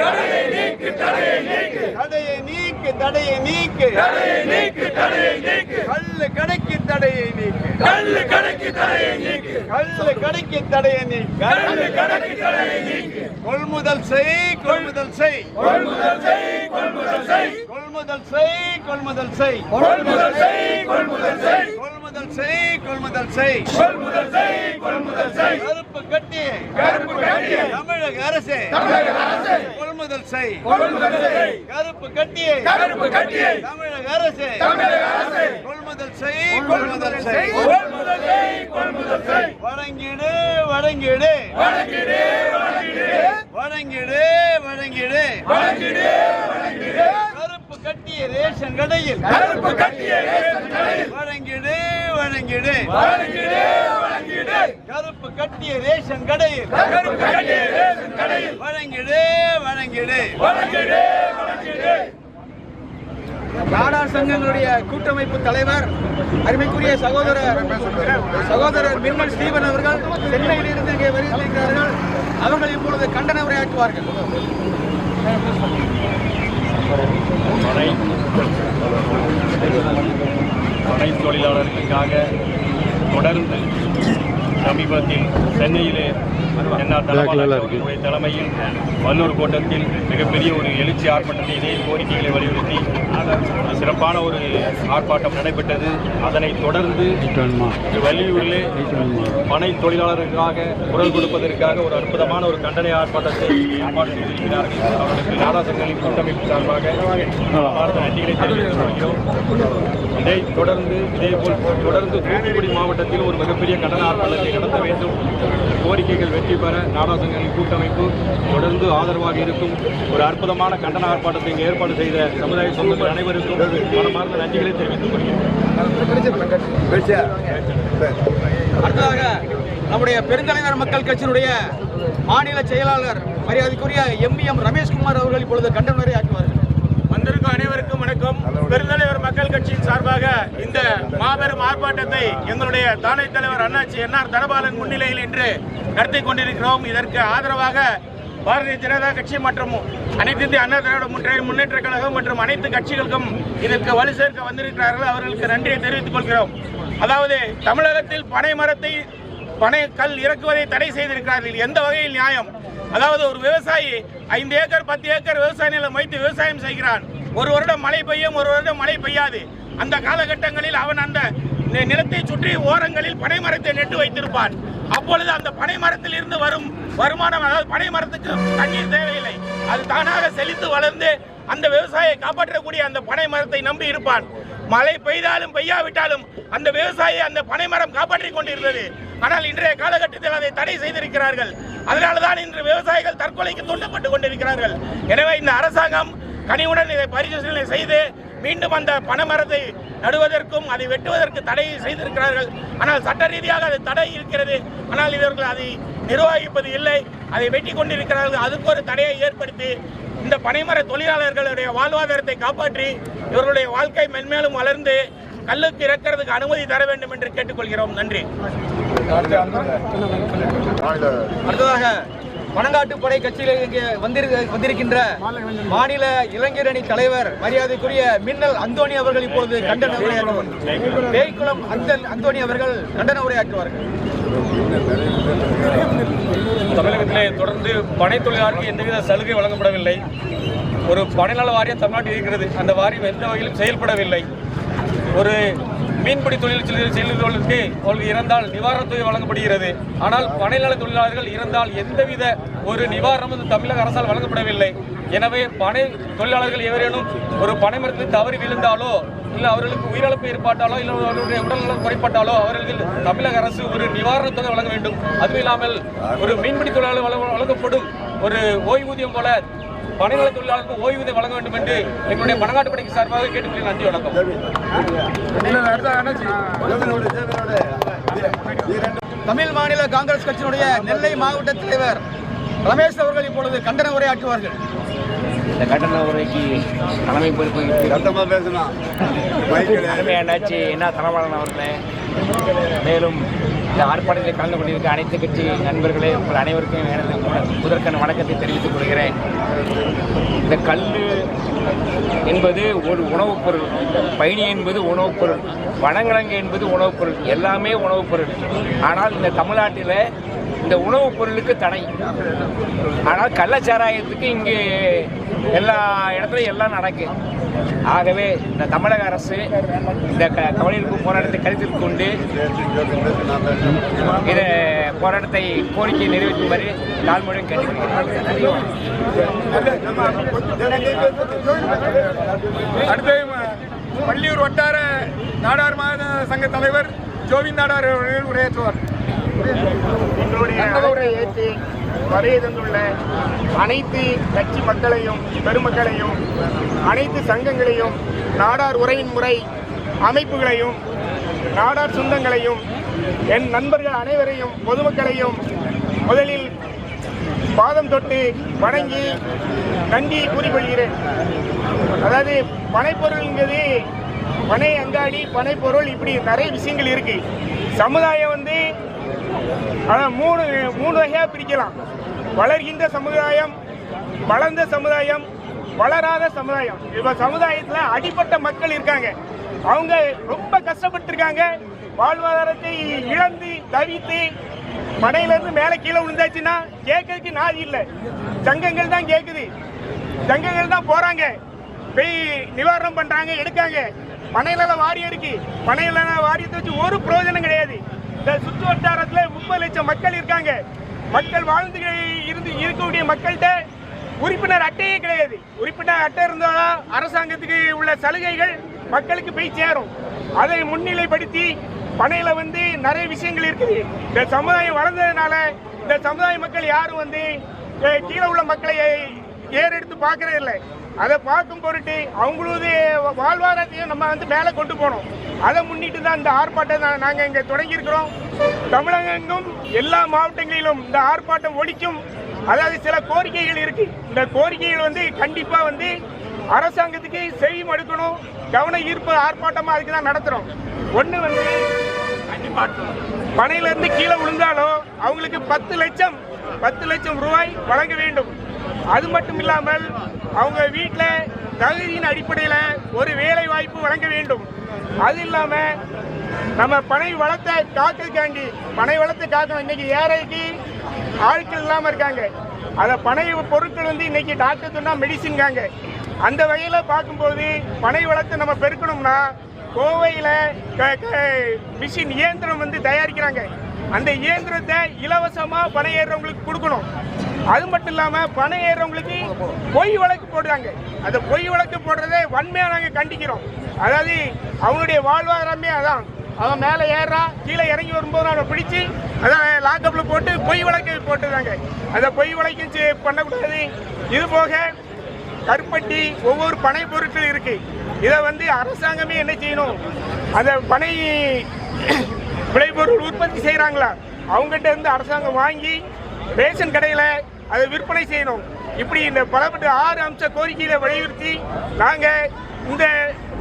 தடையை நீக்கு தடையை நீக்கு தடையை நீக்கு தடையை நீக்கு தடையை நீக்கு கல்லு கடைக்கு தடையை நீக்கு கல்லு கடைக்கு தடையை நீக்கு கல்லு கடைக்கு தடையை நீக்கு கல்லு கடைக்கு தடையை நீக்கு கொள்முதல் செய் கொள்முதல் செய் கொள்முதல் செய் கொள்முதல் செய் கொள்முதல் செய் கொள்முதல் செய் கொள்முதல் செய் கொள்முதல் செய் கொள்முதல் செய் கொள்முதல் செய் கொள்முதல் செய் கொள்முதல் செய் கருப்பு கட்டி தமிழக அரசு கொள்முதல் செய் கருப்பு கட்டியை தமிழக அரசு கொள்முதல் செய் வழங்கிடு கருப்பு கட்டிய ரேஷன் கடையில் வழங்கிடு கருப்பு கட்டிய ரேஷன் கடையில் வழங்கிடு நாடார் சங்கங்களுடைய கூட்டமைப்பு தலைவர் அருமைக்குரிய சகோதரர் நிர்மல் ஸ்டீவன் அவர்கள் சென்னையில் இருந்து இங்கே வருகிறார்கள். அவர்கள் இப்பொழுது கண்டன உரையாற்றுவார்கள். பனை தொழிலாளர்களுக்காக தொடர்ந்து சமீபத்தில் சென்னையிலே தலைமையில் வல்லூர் கோட்டத்தில் மிகப்பெரிய ஒரு எழுச்சி ஆர்ப்பாட்டத்தை இதே கோரிக்கைகளை வலியுறுத்தி சிறப்பான ஒரு ஆர்ப்பாட்டம் நடைபெற்றது. அதனைத் தொடர்ந்து வள்ளியூரிலே பனை தொழிலாளர்களுக்காக குரல் கொடுப்பதற்காக ஒரு அற்புதமான ஒரு கண்டன ஆர்ப்பாட்டத்தை ஏற்பாடு செய்திருக்கிறார்கள். அவர்களுக்கு நாடார் சங்கங்களின் கூட்டமைப்பு சார்பாக நன்றிகளை தெரிவித்துக் கொள்கிறோம். இதைத் தொடர்ந்து இதேபோல் தொடர்ந்து தூத்துக்குடி மாவட்டத்தில் ஒரு மிகப்பெரிய கண்டன ஆர்ப்பாட்டத்தை நடத்த வேண்டும். கோரிக்கைகள் வெற்றி பெற நாடார் சங்கங்களின் கூட்டமைப்பு தொடர்ந்து ஆதரவாக இருக்கும். ஒரு அற்புதமான கண்டன ஆர்ப்பாட்டத்தை இங்கு ஏற்பாடு செய்த சமுதாய சொந்தங்கள் அனைவருக்கும் மனமார்ந்த நன்றிகளை தெரிவித்துக் கொள்கிறேன். அடுத்ததாக நம்முடைய பெருந்தலைவர் மக்கள் கட்சியினுடைய மாநில செயலாளர் மரியாதைக்குரிய எம் ரமேஷ்குமார் அவர்கள் இப்பொழுது கண்டன உரை ஆற்றுவார்கள். வந்திருக்கும் அனைவருக்கும் வணக்கம். பெருந்தலைவர் மக்கள் கட்சியின் சார்பாக இந்த மாபெரும் ஆர்ப்பாட்டத்தை எங்களுடைய தானை தலைவர் அண்ணாச்சி என்ஆர் தனபாலன் முன்னிலையில் இன்று நடத்தி கொண்டிருக்கிறோம். இதற்கு ஆதரவாக பாரதிய ஜனதா கட்சி மற்றும் அனைத்து இந்திய அண்ணா திராவிட முன்னேற்ற கழகம் மற்றும் அனைத்து கட்சிகளுக்கும் இதற்கு வலு சேர்க்க வந்திருக்கிறார்கள். அவர்களுக்கு நன்றியை தெரிவித்துக் கொள்கிறோம். அதாவது தமிழகத்தில் பனை கல் இறக்குவதை தடை செய்திருக்கிறார்கள். எந்த வகையில் நியாயம்? அதாவது ஒரு விவசாயி 5 ஏக்கர் 10 ஏக்கர் விவசாய நிலம் வைத்து விவசாயம் செய்கிறான். ஒரு வருடம் மழை பெய்யும், ஒரு வருடம் மழை பெய்யாது. அந்த காலகட்டங்களில் அவன் அந்த நிலத்தை சுற்றி ஓரங்களில் பனை மரத்தை நட்டு வைத்திருப்பான். அப்பொழுது அந்த பனை மரத்தில் இருந்து வரும் வருமானம், அதாவது பனை மரத்துக்கு தண்ணீர் தேவையில்லை, அது தானாக செழித்து வளர்ந்து அந்த விவசாயியை காப்பாற்றக்கூடிய அந்த பனை மரத்தை நம்பி இருப்பான். மழை பெய்தாலும் பெய்யாவிட்டாலும் அந்த விவசாயி அந்த பனை மரம் காப்பாற்றிக் கொண்டிருந்தது. ஆனால் இன்றைய காலகட்டத்தில் அதை தடை செய்திருக்கிறார்கள். அதனால்தான் இன்று விவசாயிகள் தற்கொலைக்கு தூண்டப்பட்டுக் கொண்டிருக்கிறார்கள். எனவே இந்த அரசாங்கம் கனிவுடன் இதை பரிசீலனை செய்து மீண்டும் அந்த பனைமரத்தை நடுவதற்கும் அதை வெட்டுவதற்கு தடை செய்திருக்கிறார்கள். ஆனால் சட்ட ரீதியாக அது தடை இருக்கிறது. ஆனால் இவர்கள் அதை நிர்வகிப்பது இல்லை, அதை வெட்டி கொண்டிருக்கிறார்கள். அதுக்கு ஒரு தடையை ஏற்படுத்தி இந்த பனைமர தொழிலாளர்களுடைய வாழ்வாதாரத்தை காப்பாற்றி இவர்களுடைய வாழ்க்கை மென்மேலும் வளர்ந்து கல்லுக்கு இறக்கிறதுக்கு அனுமதி தர வேண்டும் என்று கேட்டுக்கொள்கிறோம். நன்றி. அடுத்ததாக பனங்காட்டுப்படை கட்சியில் இங்கே வந்திருக்கின்ற மாநில இளைஞரணி தலைவர் மரியாதைக்குரிய மின்னல் அந்தோணி அவர்கள் இப்பொழுது கண்டன உரையாற்றுவார்கள். பேய்குளம் அந்தோணி அவர்கள் கண்டன உரையாற்றுவார்கள். தமிழகத்திலே தொடர்ந்து பனை தொழிலாளர்களுக்கு எந்தவித சலுகை வழங்கப்படவில்லை. ஒரு பனைநல வாரியம் தமிழ்நாட்டில் இருக்கிறது. அந்த வாரியம் எந்த வகையிலும் செயல்படவில்லை. ஒரு மீன்பிடி தொழில் செல்லுவதற்கு அவர்கள் இறந்தால் நிவாரணத் தொகை வழங்கப்படுகிறது. ஆனால் பனைநல தொழிலாளர்கள் இறந்தால் எந்தவித ஒரு நிவாரணமும் தமிழக அரசால் வழங்கப்படவில்லை. எனவே பனை தொழிலாளர்கள் எவரேனும் ஒரு பனை மரத்தில் தவறி விழுந்தாலோ இல்லை அவர்களுக்கு உயிரிழப்பு ஏற்பட்டாலோ இல்லை அவர்களுடைய உடல்நலம் குறைப்பட்டாலோ அவர்கள் தமிழக அரசு ஒரு நிவாரணத் தொகை வழங்க வேண்டும். அதுவும் இல்லாமல் ஒரு மீன்பிடி தொழிலாளர் வழங்கப்படும் ஒரு ஓய்வூதியம் போல பனைநல தொழிலாளருக்கு ஓய்வூதியம் வழங்க வேண்டும் என்று எங்களுடைய பனங்காட்டுப்படைக்கு சார்பாக கேட்டுக்கொள்ள நன்றி. வணக்கம். தமிழ் மாநில காங்கிரஸ் கட்சியினுடைய நெல்லை மாவட்ட தலைவர் ரமேஷ் அவர்கள் இப்பொழுது கண்டன உரையாற்றுவார்கள். இந்த கண்டன உரைக்கு தலைமை பொறுப்பு அண்ணாச்சி என்ன தனபாலன் அவர்களே, மேலும் இந்த ஆர்ப்பாட்டத்தில் கலந்து கொண்டிருக்க அனைத்து கட்சி நண்பர்களே, உங்கள் அனைவருக்கும் எனது முதற்கண் வணக்கத்தை தெரிவித்துக் கொள்கிறேன். இந்த கல் என்பது ஒரு உணவுப் பொருள், பயணி என்பது உணவுப் பொருள், வனங்கிழங்கு என்பது உணவுப் பொருள், எல்லாமே உணவுப் பொருள். ஆனால் இந்த தமிழ்நாட்டில் இந்த உணவுப் பொருளுக்கு தடை. ஆனால் கள்ளச்சாராயத்துக்கு இங்கே எல்லா இடத்துலையும் எல்லாம் நடக்கு. ஆகவே இந்த தமிழக அரசு இந்த கவலையிருப்பு போராட்டத்தை கருத்தில் கொண்டு இதை போராட்டத்தை கோரிக்கையை நிறைவேற்றுமாறு தாழ்மையுடன் கேட்டுக்கொள்கிறேன். அடுத்து பள்ளியூர் வட்டார நாடார் மாத சங்க தலைவர் ஜோவின் நாடார் அவர்கள் உரையாற்றுவார். எங்களுடைய ஏற்றி வருகை தந்துள்ள அனைத்து கட்சி மக்களையும் பெருமக்களையும் அனைத்து சங்கங்களையும் நாடார் உரையின் முறை அமைப்புகளையும் நாடார் சொந்தங்களையும் என் நண்பர்கள் அனைவரையும் பொதுமக்களையும் முதலில் பாதம் தொட்டு வணங்கி நன்றி கூறிக்கொள்கிறேன். அதாவது பனைப்பொருள்ங்கிறது பனை அங்காடி பனைப்பொருள் இப்படி நிறைய விஷயங்கள் இருக்கு. சமுதாயம் வந்து மூணு வகையாக பிரிக்கலாம். வளர்கின்ற சமுதாயம், வளர்ந்த சமுதாயம், வளராத சமுதாயம். இப்போ சமுதாயத்தில் அடிப்பட்ட மக்கள் இருக்காங்க, அவங்க ரொம்ப கஷ்டப்பட்டுருக்காங்க, வாழ்வாதாரத்தை இழந்து தவித்து மனையிலேருந்து மேலே கீழே விழுந்தாச்சுன்னா கேட்கறதுக்கு நாதி இல்லை. சங்கங்கள் தான் கேட்குது, சங்கங்கள் தான் போகிறாங்க, போய் நிவாரணம் பண்ணுறாங்க, எடுக்காங்க. பனையில வாரியம் இருக்கு, பனையில வாரியத்தை வச்சு ஒரு பிரயோஜனம் கிடையாது. இந்த சுற்று வட்டாரத்தில் 30 லட்சம் மக்கள் இருக்காங்க. மக்கள் வாழ்ந்து இருக்கக்கூடிய மக்கள்கிட்ட உறுப்பினர் அட்டையே கிடையாது. உறுப்பினர் அட்டை இருந்தாலும் அரசாங்கத்துக்கு உள்ள சலுகைகள் மக்களுக்கு போய் சேரும். அதை முன்னிலைப்படுத்தி பனையில வந்து நிறைய விஷயங்கள் இருக்குது. இந்த சமுதாயம் வளர்ந்ததுனால இந்த சமுதாய மக்கள் யாரும் வந்து கீழே உள்ள மக்களை ஏறெடுத்து பார்க்கறது இல்லை. அதை பார்க்கும் பொருட்டு அவங்களது வாழ்வாதாரத்தையும் நம்ம வந்து மேலே கொண்டு போனோம். அதை முன்னிட்டு தான் இந்த ஆர்ப்பாட்டம் நாங்கள் இங்கே தொடங்கியிருக்கிறோம். தமிழகெங்கும் எல்லா மாவட்டங்களிலும் இந்த ஆர்ப்பாட்டம் ஒழிக்கும். அதாவது சில கோரிக்கைகள் இருக்கு. இந்த கோரிக்கைகள் வந்து கண்டிப்பா வந்து அரசாங்கத்துக்கு செவி மடுக்கணும். கவன ஈர்ப்பு ஆர்ப்பாட்டமா அதுக்கு தான் நடத்துறோம். ஒண்ணு வந்து பனையில இருந்து கீழே விழுந்தாலும் அவங்களுக்கு 10 லட்சம் ரூபாய் வழங்க வேண்டும். அது மட்டும் இல்லாமல் அவங்க வீட்டில் தகுதியின் அடிப்படையில் ஒரு வேலை வாய்ப்பு வழங்க வேண்டும். அது இல்லாம நம்ம பனை வளத்தை காக்கிறதுக்காண்டி பனை வளத்தை காக்கணும். இன்னைக்கு ஏழைக்கு ஆட்கள் இல்லாமல் இருக்காங்க. அதை பனை பொருட்கள் வந்து இன்னைக்கு டாக்டர் சொன்னா மெடிசின்காங்க. அந்த வகையில் பார்க்கும்போது பனை வளத்தை நம்ம பெருக்கணும்னா கோவையில் மிஷின் இயந்திரம் வந்து தயாரிக்கிறாங்க. அந்த இயந்திரத்தை இலவசமாக பனை ஏறுறவங்களுக்கு கொடுக்கணும். அது மட்டும் இல்லாமல் பனை ஏறுறவங்களுக்கு பொய் வழக்கு போடுறாங்க. அந்த பொய் வழக்கு போடுறதை வன்மையாக நாங்கள் கண்டிக்கிறோம். அதாவது அவனுடைய வாழ்வாதாரமே அதான். அவன் மேலே ஏறான், கீழே இறங்கி வரும்போது அவனை பிடிச்சி அதான் லாக்கப்பில் போட்டு பொய் வழக்கு போட்டுறாங்க. அந்த பொய் வழக்கும் பண்ணக்கூடாது. இது போக கருப்பட்டி ஒவ்வொரு பனை பொருட்கள் இருக்கு. இதை வந்து அரசாங்கமே என்ன செய்யணும், அந்த பனை விளைபொருள் உற்பத்தி செய்கிறாங்களா அவங்ககிட்ட இருந்து அரசாங்கம் வாங்கி ரேஷன் கடையில் அதை விற்பனை செய்யணும். இப்படி இந்த பலப்பட்ட 6 அம்ச கோரிக்கைகளை வலியுறுத்தி நாங்கள் இந்த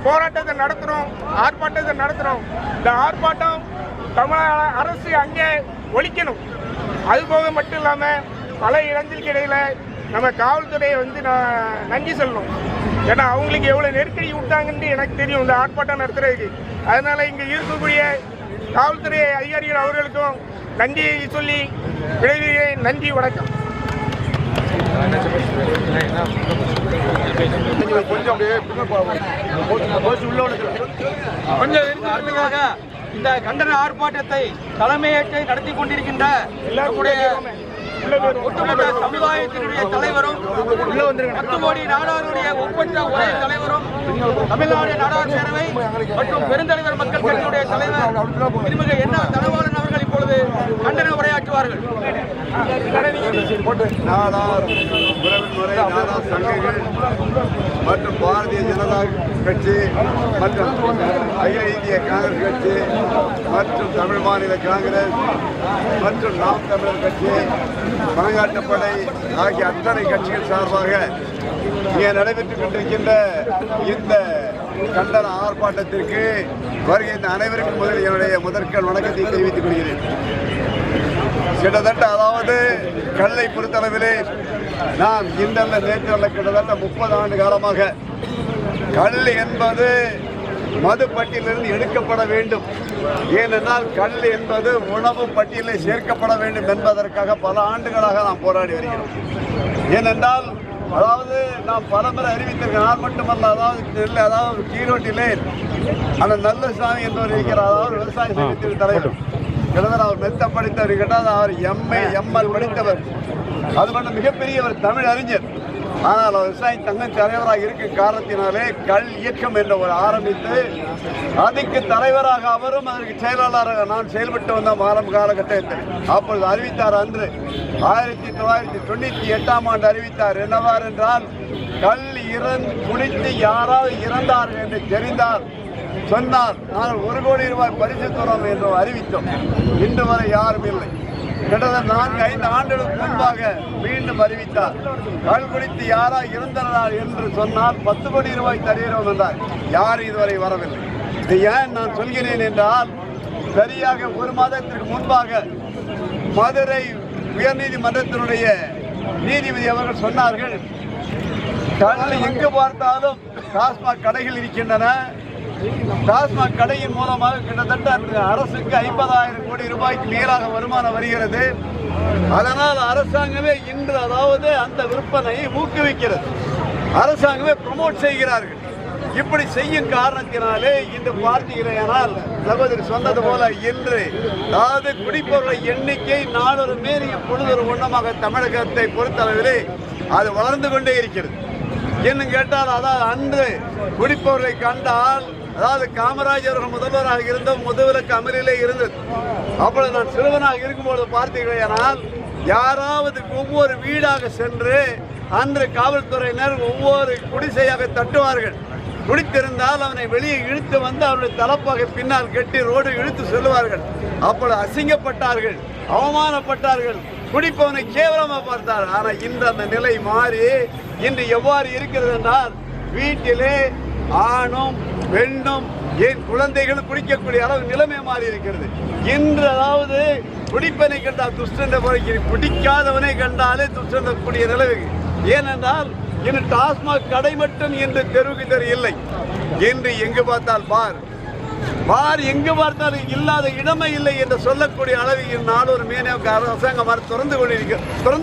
போராட்டத்தை நடத்துகிறோம், ஆர்ப்பாட்டத்தை நடத்துகிறோம். இந்த ஆர்ப்பாட்டம் தமிழக அரசு அங்கே ஒழிக்கணும். அதுபோக மட்டும் இல்லாமல் பல இளைஞர்களுக்கு இடையில் நம்ம காவல்துறையை வந்து நான் நன்றி சொல்லணும். ஏன்னா அவங்களுக்கு எவ்வளோ நெருக்கடி விட்டாங்கன்னு எனக்கு தெரியும் இந்த ஆர்ப்பாட்டம் நடத்துறதுக்கு. அதனால் இங்கே இருக்கக்கூடிய காவல்துறை அதிகாரிகள் அவர்களுக்கும் நன்றி சொல்லி விடைபெறுகிறேன். நன்றி, வணக்கம். அடுத்ததாக இந்த கண்டன ஆர்ப்பாட்டத்தை தலைமையேற்று நடத்தி கொண்டிருக்கின்ற ஒட்டுமொத்த சமுதாயத்தினுடைய தலைவரும் 10 கோடி நாடாருடைய ஒப்பற்ற ஒரே தலைவரும் தமிழ்நாடு நாடார் பேரவை மற்றும் பெருந்தலைவர் மக்கள் கட்சியினுடைய தலைவர் திருமிகு என் ஆர் தனபாலன் அவர்கள் இப்பொழுது கண்டன உரையாற்றுவார்கள். நாடார் உறவின்முறை நாடார் சங்கங்கள் மற்றும் பாரதிய ஜனதா கட்சி மற்றும் அகில இந்திய காங்கிரஸ் கட்சி மற்றும் தமிழ் மாநில காங்கிரஸ் மற்றும் நாம் தமிழர் கட்சி, பணங்காட்டுப்படை ஆகிய அத்தனை கட்சிகள் சார்பாக இங்கே நடைபெற்றுக் கொண்டிருக்கின்ற இந்த கண்டன ஆர்ப்பாட்டத்திற்கு வருகின்ற அனைவருக்கும் முதலில் என்னுடைய முதற்கண் வணக்கத்தை தெரிவித்துக் கொள்கிறேன். கிட்டத்தட்ட அதாவது கல்லை பொறுத்தளவிலே நாம் இன்றல்ல நேற்றல்ல கிட்டத்தட்ட 30 ஆண்டு காலமாக கல் என்பது மது பட்டியலிருந்து எடுக்கப்பட வேண்டும். ஏனென்றால் கல் என்பது உணவு பட்டியலில் சேர்க்கப்பட வேண்டும் என்பதற்காக பல ஆண்டுகளாக நாம் போராடி வருகிறோம். ஏனென்றால் அதாவது நாம் பலமுறை அறிவித்திருக்கிறோம். நான் மட்டுமல்ல, அதாவது கீரோட்டிலே அந்த நல்லசாமி என்பவர் இருக்கிறார். அதாவது விவசாய சங்கத்தின் தலைவர். கிட்டத்தட்ட அவர் மெத்த படித்தவர் கேட்டால் அவர் எம்ஏ எம்எல் படித்தவர். அது மட்டும் மிகப்பெரியவர் தமிழ் அறிஞர். ஆனால் விவசாய சங்க தலைவராக இருக்கும் காரணத்தினாலே கள் இயக்கம் என்ற ஒரு ஆரம்பித்து அதுக்கு தலைவராக அவரும் அதற்கு செயலாளராக நான் செயல்பட்டு வந்த காலகட்டத்தில் அப்பொழுது அறிவித்தார். அன்று 1998ஆம் ஆண்டு அறிவித்தார். என்னவார் என்றால், கள் குடித்து யாராவது இறந்தார்கள் என்று தெரிந்தால் சொன்னால் நாங்கள் 1 கோடி ரூபாய் பரிசு தரோம் என்று அறிவித்தோம். இன்று வரை யாரும் இல்லை. கிட்டத்தட்ட 4-5 ஆண்டுகளுக்கு முன்பாக மீண்டும் அறிவித்தார். கள் குடித்து யாரா இருந்தனர் என்று சொன்னால் 10 கோடி ரூபாய் தருகிறோம் என்றார். யாரும் இதுவரை வரவில்லை. இது ஏன் நான் சொல்கிறேன் என்றால், சரியாக 1 மாதத்திற்கு முன்பாக மதுரை உயர்நீதிமன்றத்தினுடைய நீதிபதி அவர்கள் சொன்னார்கள், கள் எங்கு பார்த்தாலும் டாஸ்மாக் கடைகள் இருக்கின்றன. டாஸ்மாக் கடையின் மூலமாக கிட்டத்தட்ட அரசுக்கு 50,000 கோடி ரூபாய்க்கு மேலாக வருமானம் வருகிறது. அதனால் அரசாங்கமே இன்று அதாவது அந்த விற்பனையை ஊக்குவிக்கிறது. அரசாங்கமே ப்ரமோட் செய்கிறார்கள். இப்படி செய்யும் காரணத்தினாலே இன்று பார்த்தீர்களானால் சகோதரி சொன்னது போல இன்று அதாவது குடிப்பொருளை எண்ணிக்கை நாளொரு மேலும் பொழுதொரு ஒன்றமாக தமிழகத்தை பொறுத்தளவிலே அது வளர்ந்து கொண்டே இருக்கிறது. இன்னும் கேட்டால் அதாவது அன்று குடிப்பொருளை கண்டால் அதாவது காமராஜர் அவர்கள் முதல்வராக இருந்த முதுவிலக்கு அமலிலே இருந்தது. அப்பொழுது நான் சிறுவனாக இருக்கும்போது பார்த்தீர்களானால் யாராவது ஒவ்வொரு வீடாக சென்று அன்று காவல்துறையினர் ஒவ்வொரு குடிசையாக தட்டுவார்கள். குடித்திருந்தால் அவனை வெளியே இழுத்து வந்து அவருடைய தலப்பாக பின்னால் கட்டி ரோடு இழுத்து செல்வார்கள். அப்பொழுது அசிங்கப்பட்டார்கள், அவமானப்பட்டார்கள், குடிப்பவனை கேவலமாக பார்த்தார்கள். ஆனால் இன்று அந்த நிலை மாறி இன்று எவ்வாறு இருக்கிறது என்றால், வீட்டிலே ஆணும் பெண்ணும் ஏன் குழந்தைகளும் குடிக்கக்கூடிய அளவு நிலைமை மாறி இருக்கிறது. இன்று அதாவது குடிப்பனை கண்டால் துஷ்டந்த முறைக்கு குடிக்காதவனை கண்டாலே துஷ்டக்கூடிய நிலைமை. ஏனென்றால் இன்று டாஸ்மாக் கடை மட்டும் இன்று தெருவுக்கு தெரு இல்லை. இன்று எங்கு பார்த்தால் பார் எங்கு பார்த்தாலும் இல்லாத இடமே இல்லை என்று சொல்லக்கூடிய அளவில் நாளொரு மேனவுக்கு அரசாங்கம் திறந்து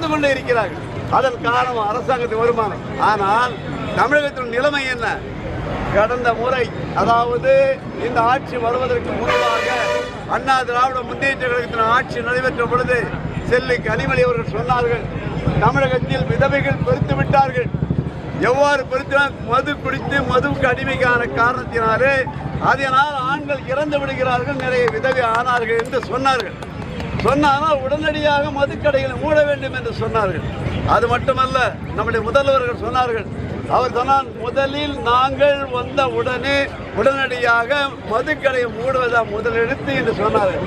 கொண்டே இருக்கிறார்கள். அதன் காரணம் அரசாங்கத்தின் வருமானம். ஆனால் தமிழகத்தின் நிலைமை என்ன? கடந்த முறை அதாவது இந்த ஆட்சி வருவதற்கு முன்பாக அண்ணா திராவிட முன்னேற்ற கழகத்தின் ஆட்சி நடைபெற்ற பொழுது செல்வி கனிமொழி அவர்கள் சொன்னார்கள், தமிழகத்தில் விதவைகள் பெருத்து விட்டார்கள். எவ்வாறு பெருத்தினால் மது குடித்து மதுவுக்கு அடிமைக்கான காரணத்தினாலே அதனால் ஆண்கள் இறந்து விடுகிறார்கள், நிறைய விதவை ஆனார்கள் என்று சொன்னார்கள். சொன்னால் உடனடியாக மதுக்கடைகளை மூட வேண்டும் என்று சொன்னார்கள். அது மட்டுமல்ல, நம்முடைய முதல்வர்கள் சொன்னார்கள். அவர் சொன்னார், முதலில் நாங்கள் வந்த உடனடியாக மதுக்கடையை மூடுவதா முதலெடுத்து என்று சொன்னார்கள்.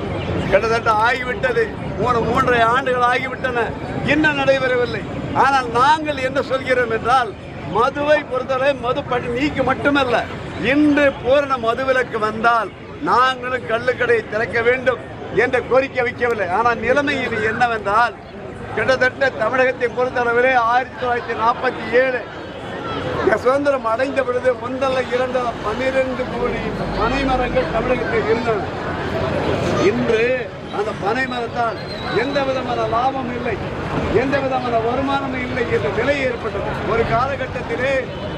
கிட்டத்தட்ட ஆகிவிட்டது, 3.5 ஆண்டுகள் ஆகிவிட்டன, இன்னும் நடைபெறவில்லை. ஆனால் நாங்கள் என்ன சொல்கிறோம் என்றால், மதுவை பொறுத்தவரை மது நீக்கி மட்டுமல்ல, இன்று பூரண மதுவிலக்கு வந்தால் நாங்களும் கள்ளுக்கடையை திறக்க வேண்டும் என்ற கோரிக்கை வைக்கவில்லை. ஆனால் நிலைமை இது என்னவென்றால், கிட்டத்தட்ட தமிழகத்தை பொறுத்தளவிலே 1947 சுதந்திரம் அடைந்த பொழுது முதல்ல 12 கோடி பனை மரங்கள் தமிழகத்தில் இருந்தன. இன்று அந்த பனை மரத்தால் எந்த விதமான லாபம் இல்லை, எந்த விதமான வருமானமும் இல்லை என்ற நிலை ஏற்பட்டது. ஒரு காலகட்டத்திலே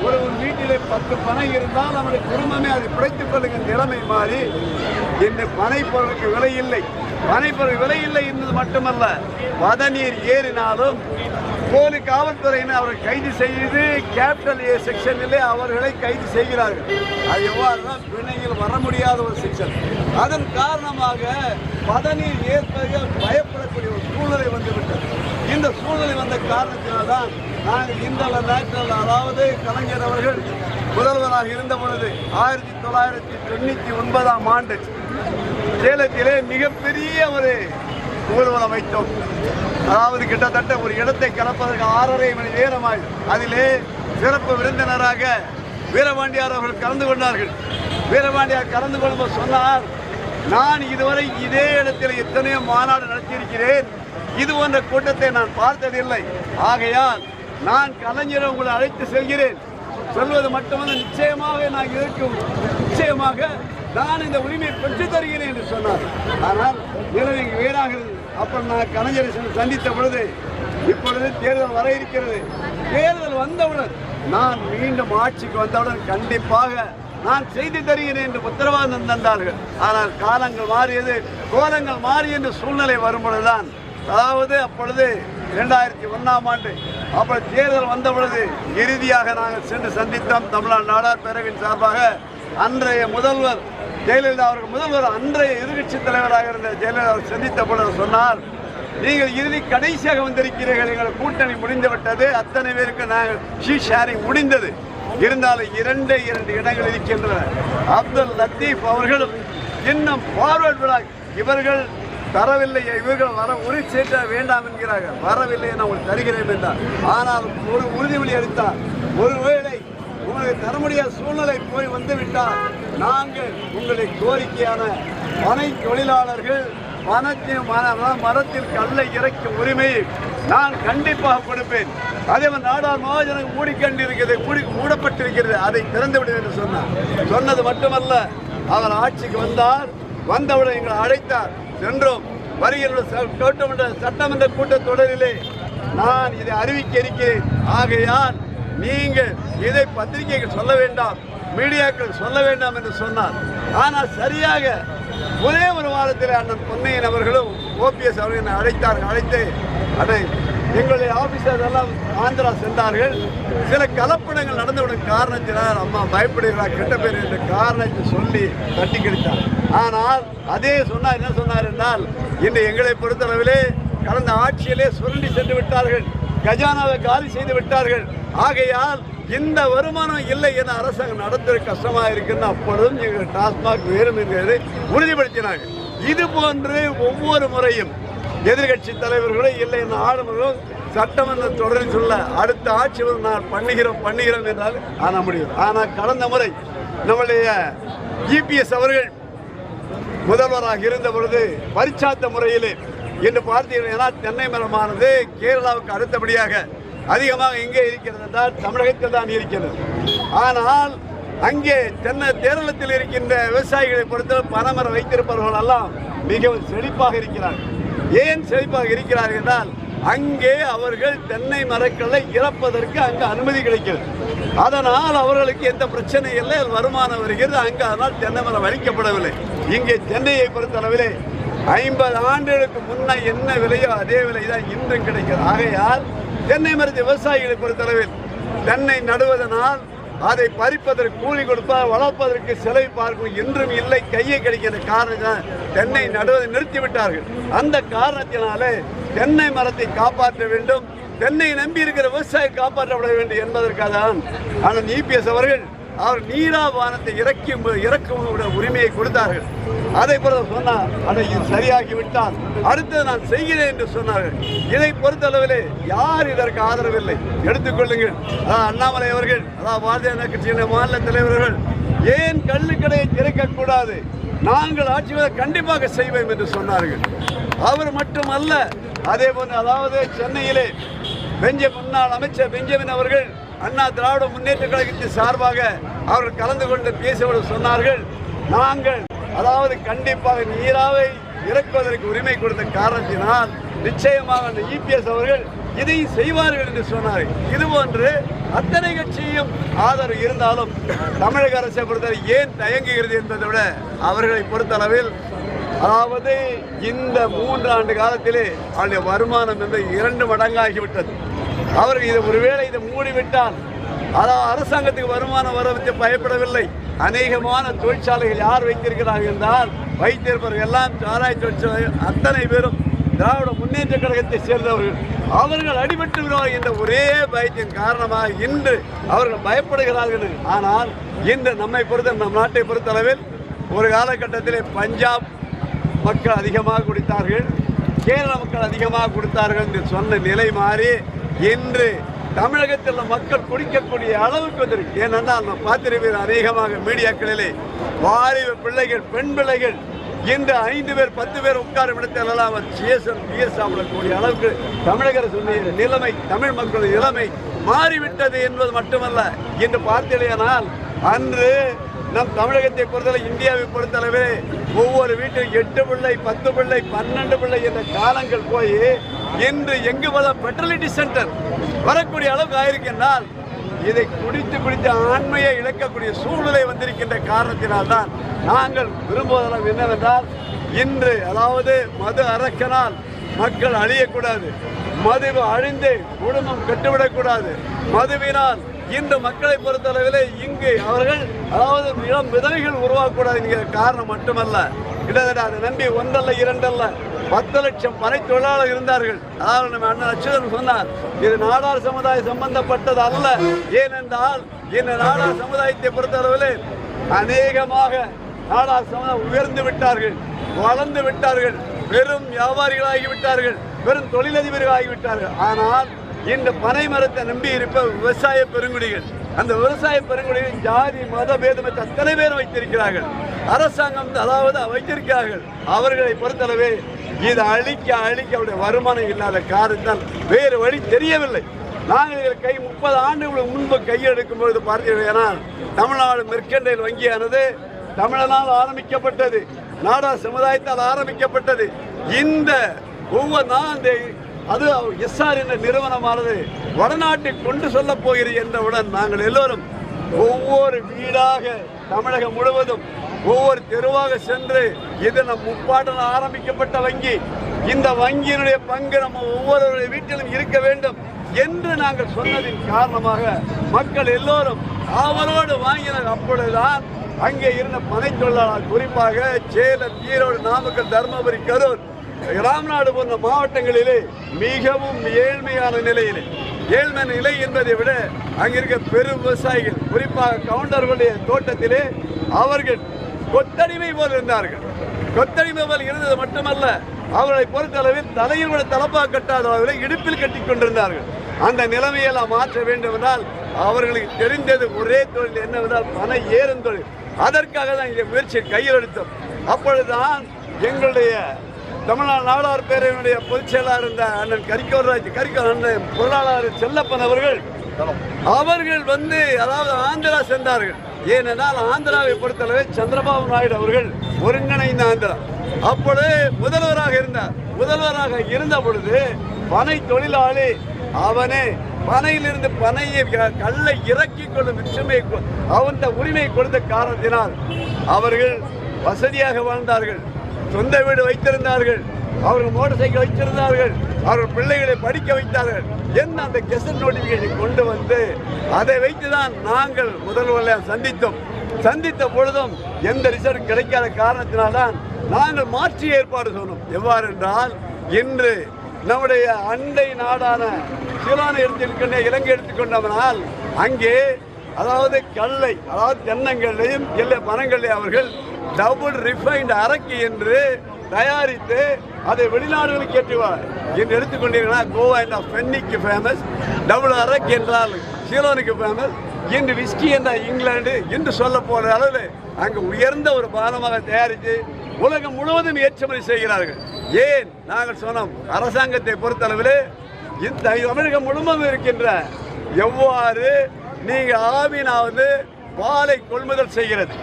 ஒரு வீட்டிலே 10 பனை இருந்தால் அவருடைய குடும்பமே அதை பிழைத்துக் கொள்ளுகிற நிலைமை மாறி இந்த பனை பொருளுக்கு விலை இல்லை. பனைப்பொருள் விலை இல்லை என்பது மட்டுமல்ல, பதநீர் ஏறினாலும் போலி காவல்துறையினர் அவரை கைது செய்து கேபிட்டல் ஏ செக்ஷனிலே அவர்களை கைது செய்கிறார்கள். அது எவ்வாறுதான் பிணையில் வர முடியாத ஒரு செக்ஷன். அதன் காரணமாக பதநீர் ஏற்பது பயப்படக்கூடிய ஒரு சூழ்நிலை வந்துவிட்டது. இந்த சூழ்நிலை வந்த காரணத்தினால்தான் நாங்கள் இந்த நேரத்தில் அதாவது கலைஞர் அவர்கள் முதல்வராக இருந்த பொழுது 1999ஆம் ஆண்டு சேலத்திலே மிகப்பெரிய ஒரு ஊர்வலம் வைத்தோம். அதாவது கிட்டத்தட்ட ஒரு இடத்தை கலப்பதற்கு 6.5 மணி நேரமாகும். அதிலே சிறப்பு விருந்தினராக வீரபாண்டியார் அவர்கள் கலந்து கொண்டார்கள். வீரபாண்டியார் கலந்து கொள்ளும்போது சொன்னார், நான் இதுவரை இதே இடத்தில் எத்தனையோ மாநாடு நடத்தியிருக்கிறேன், இது போன்ற கூட்டத்தை நான் பார்த்ததில்லை. ஆகையால் நான் கலைஞரை உங்களை அழைத்து செல்கிறேன். சொல்வது மட்டுமல்ல, நிச்சயமாக நான் இருக்கும், நிச்சயமாக நான் இந்த உரிமையை பெற்றுத் தருகிறேன் என்று சொன்னார். ஆனால் நிலைமை வேறாக. அப்புறம் நான் கலைஞரை சந்தித்த பொழுது இப்பொழுது தேர்தல் வர இருக்கிறது. தேர்தல் வந்தவுடன் நான் மீண்டும் ஆட்சிக்கு வந்தவுடன் கண்டிப்பாக நான் செய்து தருகிறேன் என்று உத்தரவாதம் தந்தார்கள். ஆனால் காலங்கள் மாறியது, கோலங்கள் மாறிய என்ற சூழ்நிலை வரும்பொழுதுதான், அதாவது அப்பொழுது 2001ஆம் ஆண்டு அப்பொழுது தேர்தல் வந்த பொழுது இறுதியாக நாங்கள் சென்று சந்தித்தோம். தமிழ்நாடு நாடார் பேரவையின் சார்பாக அன்றைய முதல்வர் ஜெயலலிதா அவர்கள், முதல்வர் அன்றைய எதிர்கட்சி தலைவராக இருந்த ஜெயலலிதா அவர் சந்தித்த பொழுது சொன்னார், நீங்கள் இறுதி கடைசியாக வந்திருக்கிறீர்கள், எங்கள் கூட்டணி முடிந்து விட்டது, அத்தனை பேருக்கு நாங்கள் ஷேரிங் முடிந்தது, இருந்தாலும் இரண்டு இடங்கள் இருக்கின்றன. அப்துல் லத்தீப் அவர்களும் இன்னும் ஃபார்வர்ட் விடாக இவர்கள் தரவில்லை, இவர்கள் வர ஒரு சீட்டை வேண்டாம் என்கிறார்கள். வரவில்லை நான் உங்களுக்கு தருகிறேன் என்றார். ஆனால் ஒரு உறுதிமொழி அளித்தார், ஒருவேளை உங்களுக்கு தர முடியாத சூழ்நிலை போய் வந்துவிட்டால் நாங்கள் உங்களுடைய கோரிக்கையான பனை தொழிலாளர்கள் மரத்தில் கல்லை இறக்கும் உரிமையை நான் கண்டிப்பாக கொடுப்பேன். அதே நாடார் மகாஜனுக்கு மூடிக்கண்டிருக்கிறது, மூடப்பட்டிருக்கிறது, அதை திறந்துவிடும் என்று சொன்னார். சொன்னது மட்டுமல்ல, அவர் ஆட்சிக்கு வந்தார். வந்தவுடன் எங்களை அழைத்தார், சென்றோம். வருகிற சட்டமன்ற கூட்டத்தொடரிலே நான் இதை அறிவிக்க இருக்கிறேன். ஆகையால் நீங்கள் இதை பத்திரிகைகள் சொல்ல வேண்டாம், மீடியாக்கள் சொல்ல வேண்டாம் என்று சொன்னார். ஆனால் சரியாக ஒரே ஒரு வாரத்தில் அண்ணன் பொன்னையன் அவர்களும் ஓபிஎஸ் அவர்கள் அழைத்தார்கள். அழைத்து அதை எங்களுடைய ஆபீசர் எல்லாம் ஆந்திரா சென்றார்கள். சில கலப்படங்கள் நடந்தவுடன் காரணத்தினால் அம்மா பயப்படுகிறார், கெட்ட பேர் என்ற காரணத்தை சொல்லி தட்டி கழித்தார். ஆனால் அதே சொன்னார், என்ன சொன்னார் என்றால், இன்று எங்களை பொறுத்தளவிலே கடந்த ஆட்சியிலே சுரண்டி சென்று விட்டார்கள், கஜானாவை காலி செய்து விட்டார்கள். ஆகையால் இந்த வருமானம் இல்லை என அரசாங்கம் நடத்துவது கஷ்டமாக இருக்குன்னு அப்பொழுதும் எங்கள் டாஸ்மாக் வேறும் என்கிறதை உறுதிப்படுத்தினார்கள். இது போன்று ஒவ்வொரு முறையும் எதிர்கட்சி தலைவர்களும் இல்லை என ஆளுநர்களும் சட்டமன்ற தொடரில் சொல்ல அடுத்த ஆட்சி நான் பண்ணுகிறோம் என்றால் ஆன முடியும். ஆனால் கடந்த முறை நம்முடைய இபிஎஸ் அவர்கள் முதல்வராக இருந்த பொழுது பரிச்சாத்த முறையிலே என்று பார்த்தீர்கள். ஏன்னா தென்னை மரமானது கேரளாவுக்கு அடுத்தபடியாக அதிகமாக எங்கே இருக்கிறது என்றால் தமிழகத்தில் தான் இருக்கிறது. ஆனால் அங்கே கேரளத்தில் இருக்கின்ற விவசாயிகளை பொறுத்த பனைமரம் வைத்திருப்பவர்கள் எல்லாம் மிகவும் செழிப்பாக இருக்கிறார்கள். ஏன் செழிப்பாக இருக்கிறார்கள் என்றால் அங்கே அவர்கள் தென்னை மரங்களை இறப்பதற்கு அங்கு அனுமதி கிடைக்கிறது. அதனால் அவர்களுக்கு எந்த பிரச்சனை இல்லை, வருமானம் வருகிறது அங்கு. அதனால் தென்னை மரம் அழிக்கப்படவில்லை. இங்கே தென்னையை பொறுத்தளவிலே 50 ஆண்டுகளுக்கு முன்ன என்ன விலையோ அதே விலை தான் இன்றும் கிடைக்கிறது. ஆகையால் தென்னை மரத்தை விவசாயிகளை பொறுத்தளவில் தென்னை நடுவதனால் அதை பறிப்பதற்கு கூலி கொடுப்பார், வளர்ப்பதற்கு செலவு பார்க்கும் இன்றும் இல்லை, கையை கிடைக்கிற காரணம் தென்னை நடுவதை நிறுத்திவிட்டார்கள். அந்த காரணத்தினாலே தென்னை மரத்தை காப்பாற்ற வேண்டும், தென்னை நம்பி இருக்கிற விவசாயி காப்பாற்றப்பட வேண்டும் என்பதற்காக தான் ஆனால் இபிஎஸ் அவர்கள் அவர் நீராவானத்தை இறக்கும் உரிமையை கொடுத்தார்கள். அதை போல சொன்னார், அதை சரியாகிவிட்டால் அடுத்தது நான் செய்கிறேன் என்று சொன்னார்கள். இதை பொறுத்தளவிலே யார் இதற்கு ஆதரவில்லை எடுத்துக்கொள்ளுங்கள். அண்ணாமலை அவர்கள், பாரதிய ஜனதா கட்சியின் மாநில தலைவர்கள் ஏன் கள்ளுக்கடையை திறக்கக்கூடாது, நாங்கள் ஆட்சி கண்டிப்பாக செய்வோம் என்று சொன்னார்கள். அவர் மட்டுமல்ல, அதே போன்று அதாவது சென்னையிலே முன்னாள் அமைச்சர் பெஞ்சமின் அவர்கள் அண்ணா திராவிட முன்னேற்ற கழகத்தின் சார்பாக அவர்கள் கலந்து கொண்டு பேசுவது சொன்னார்கள், நாங்கள் அதாவது கண்டிப்பாக நீராவை இறக்குவதற்கு உரிமை கொடுத்த காரணத்தினால் நிச்சயமாக அந்த இபிஎஸ் அவர்கள் இதையும் செய்வார்கள் என்று சொன்னார்கள். இதுபோன்று அத்தனை கட்சியும் ஆதரவு இருந்தாலும் தமிழக அரசை பொறுத்தவரை ஏன் தயங்குகிறது என்பதை விட அவர்களை பொறுத்தளவில் அதாவது இந்த 3 ஆண்டு காலத்திலே அவருடைய வருமானம் என்று 2 மடங்காகிவிட்டது. அவர்கள் இதை ஒருவேளை இதை மூடிவிட்டால் அதாவது அரசாங்கத்துக்கு வருமானம் வர பயப்படவில்லை. அநேகமான தொழிற்சாலைகள் யார் வைத்திருக்கிறார்கள் என்றால் வைத்திருப்பவர்கள் எல்லாம் சாராய தொழிற்சாலை அத்தனை பேரும் திராவிட முன்னேற்ற கழகத்தை சேர்ந்தவர்கள். அவர்கள் அடிபட்டு விடுவார்கள் என்ற ஒரே பயத்தின் காரணமாக இன்று அவர்கள் பயப்படுகிறார்கள். ஆனால் இன்று நம்மை பொறுத்த நம் நாட்டை பொறுத்தளவில் ஒரு காலகட்டத்திலே பஞ்சாப் மக்கள் அதிகமாக குடித்தார்கள், கேரள மக்கள் அதிகமாக கொடுத்தார்கள் என்று சொன்ன நிலை மாறி இன்று தமிழகத்தில் மக்கள் குடிக்கக்கூடிய அளவுக்கு வந்திருக்கு. ஏனென்றால் நாம் பார்த்திருப்பீர்கள் அநேகமாக மீடியாக்களிலே வாலிப பிள்ளைகள், பெண் பிள்ளைகள் இன்று 5 பேர் 10 பேர் உட்காரும் இடத்திலெல்லாம் பிஎஸ் சாப்பிடக்கூடிய அளவுக்கு தமிழக அரசு நிலைமை, தமிழ் மக்களுடைய நிலைமை மாறிவிட்டது என்பது மட்டுமல்ல, இன்று பார்த்தீர்களானால் அன்று நம் தமிழகத்தை பொறுத்தவரை இந்தியாவை பொறுத்தளவே ஒவ்வொரு வீட்டிலும் 8 பிள்ளை 10 பிள்ளை 12 பிள்ளை என்ற காலங்கள் போய் இன்று எங்கு பெர்டிலிட்டி சென்டர் வரக்கூடிய அளவுக்கு ஆயிருக்கின்றால் இதை குடித்து ஆண்மையை இழக்கக்கூடிய சூழ்நிலை வந்திருக்கின்ற காரணத்தினால்தான் நாங்கள் விரும்புவதெல்லாம் என்னவென்றால் இன்று அதாவது மது அரக்கனால் மக்கள் அழியக்கூடாது, மது அழிந்து குடும்பம் கட்டுவிடக்கூடாது. மதுவினால் இன்று மக்களை பொறுத்தளவிலே இங்கு அவர்கள் அதாவது இளம் விதவைகள் உருவாக்கக்கூடாது என்கிற காரணம் மட்டுமல்ல, கிட்டத்தட்ட அதை நம்பி ஒன்றல்ல இரண்டல்ல 10 லட்சம் பனை தொழிலாளர் இருந்தார்கள். அதாவது நம்ம அண்ணன் அச்சுதன் சொன்னார், இது நாடார் சமுதாய சம்பந்தப்பட்டது அல்ல. ஏனென்றால் இந்த நாடார் சமுதாயத்தை பொறுத்தளவிலே அநேகமாக நாடார் சமுதாயம் உயர்ந்து விட்டார்கள், வளர்ந்து விட்டார்கள், பெரும் வியாபாரிகளாகிவிட்டார்கள், பெரும் தொழிலதிபர்கள் ஆகிவிட்டார்கள். ஆனால் இந்த பனை மரத்தை நம்பி இருப்ப விவசாய பெருங்குடிகள், அந்த விவசாய பெருங்குடிகள் ஜாதி மத பேதமற்ற அத்தனை பேர் வைத்திருக்கிறார்கள். அரசாங்கம் அதாவது வைத்திருக்கிறார்கள். அவர்களை பொறுத்தளவே இது அழிக்க அவருடைய வருமானம் இல்லாத காரணத்தால் வேறு வழி தெரியவில்லை. நாங்கள் இதில் 30 ஆண்டுகளுக்கு முன்பு கையெடுக்கும் பொழுது பார்த்தீங்கன்னா தமிழ்நாடு மெர்கண்டைல் வங்கியானது தமிழனால் ஆரம்பிக்கப்பட்டது, நாடார் சமுதாயத்தால் ஆரம்பிக்கப்பட்டது. இந்த ஒவ்வொரு நாள் அது எஸ்ஆர் என்ற நிறுவனமானது வடநாட்டுக்கு கொண்டு சொல்ல போகிறது என்றவுடன் நாங்கள் எல்லோரும் ஒவ்வொரு வீடாக தமிழகம் முழுவதும் ஒவ்வொரு தெருவாக சென்று இது நம் முப்பாட்டன் ஆரம்பிக்கப்பட்ட வங்கி, இந்த வங்கியினுடைய பங்கு நம்ம ஒவ்வொருவருடைய வீட்டிலும் இருக்க வேண்டும் என்று நாங்கள் சொன்னதின் காரணமாக மக்கள் எல்லோரும் அவரோடு வாங்கினர். அப்பொழுதுதான் அங்கே இருந்த பனை தொழிலாளர் குறிப்பாக சேலம், ஈரோடு, நாமக்கல், தருமபுரி, கரூர், ராமநாடு போன்ற மாவட்டங்களிலே மிகவும் ஏழ்மையான நிலையிலே, ஏழ்மை நிலை என்பதை விட அங்கிருக்க பெரும் விவசாயிகள் குறிப்பாக கவுண்டர்களுடைய தோட்டத்திலே அவர்கள் கொத்தடிமை போல் இருந்தார்கள். கொத்தடிமை போல் இருந்தது மட்டுமல்ல, அவர்களை பொறுத்தளவில் தலையில் விட தலப்பா கட்டாதவர்களை இடுப்பில் கட்டி கொண்டிருந்தார்கள். அந்த நிலைமையெல்லாம் மாற்ற வேண்டும் என்றால் அவர்களுக்கு தெரிந்தது ஒரே தொழில் என்னவென்றால் பனை ஏறும் தொழில். அதற்காக தான் இந்த முயற்சியை கையில் எடுத்தோம். அப்பொழுதுதான் எங்களுடைய தமிழ்நாடு நாடார் பேரவையினுடைய பொதுச் செயலாளர் இருந்த அண்ணன் அண்ணன் பொருளாளர் செல்லப்பன் அவர்கள் அதாவது ஆந்திரா சென்றார்கள். ஏனென்றால் ஆந்திராவை பொறுத்தளவு சந்திரபாபு நாயுடு அவர்கள் ஒருங்கிணைந்த ஆந்திரா அப்பொழுது முதல்வராக இருந்தார். முதல்வராக இருந்த பொழுது பனை தொழிலாளி அவனே பனையிலிருந்து பனையை கல்லை இறக்கி கொள்ளும் விற்றுமை அவன் உரிமை கொடுத்த காரணத்தினால் அவர்கள் வசதியாக வாழ்ந்தார்கள், சொந்த வீடு வைத்திருந்தார்கள், அவர்கள் மோட்டார் சைக்கிள் வைத்திருந்தார்கள், அவர்கள் பிள்ளைகளை படிக்க வைத்தார்கள். என்ன அந்த கெசட் நோட்டிபிகேஷன் கொண்டு வந்து அதை வைத்துதான் நாங்கள் முதல்வரை சந்தித்த பொழுதும் எந்த ரிசல்ட் கிடைக்காத காரணத்தினால்தான் நாங்கள் மாற்றி ஏற்பாடு சொன்னோம். எவ்வாறு என்றால் இன்று நம்முடைய அண்டை நாடான சீலானை எடுத்துக்கொண்ட இலங்கை எடுத்துக்கொண்டவனால் அங்கே அதாவது கல்லை அதாவது தென்னங்கள்லையும் இல்லை மரங்கள்லையும் அவர்கள் டபுள் ரிஃபைன்ட் அரக்கி என்று தயாரித்து அதை வெளிநாடுகளுக்கு ஏற்றுவார் என்று எடுத்துக்கொண்டீங்கன்னா கோவா என்ற ஃபென்னிக்கு ஃபேமஸ், டபுள் அரக்கி என்றால் சீலோனுக்கு ஃபேமஸ், இன்று விஸ்கி என்ற இங்கிலாந்து என்று சொல்ல போகிற அளவில் அங்கு உயர்ந்த ஒரு பானமாக தயாரித்து உலகம் முழுவதும் ஏற்றுமதி செய்கிறார்கள். ஏன் நாங்கள் சொன்னோம், அரசாங்கத்தை பொறுத்தளவில் இந்த தமிழகம் முழுவதும் இருக்கின்ற எவ்வாறு நீங்கள் ஆவினாவது பாலை கொள்முதல் செய்கிறது,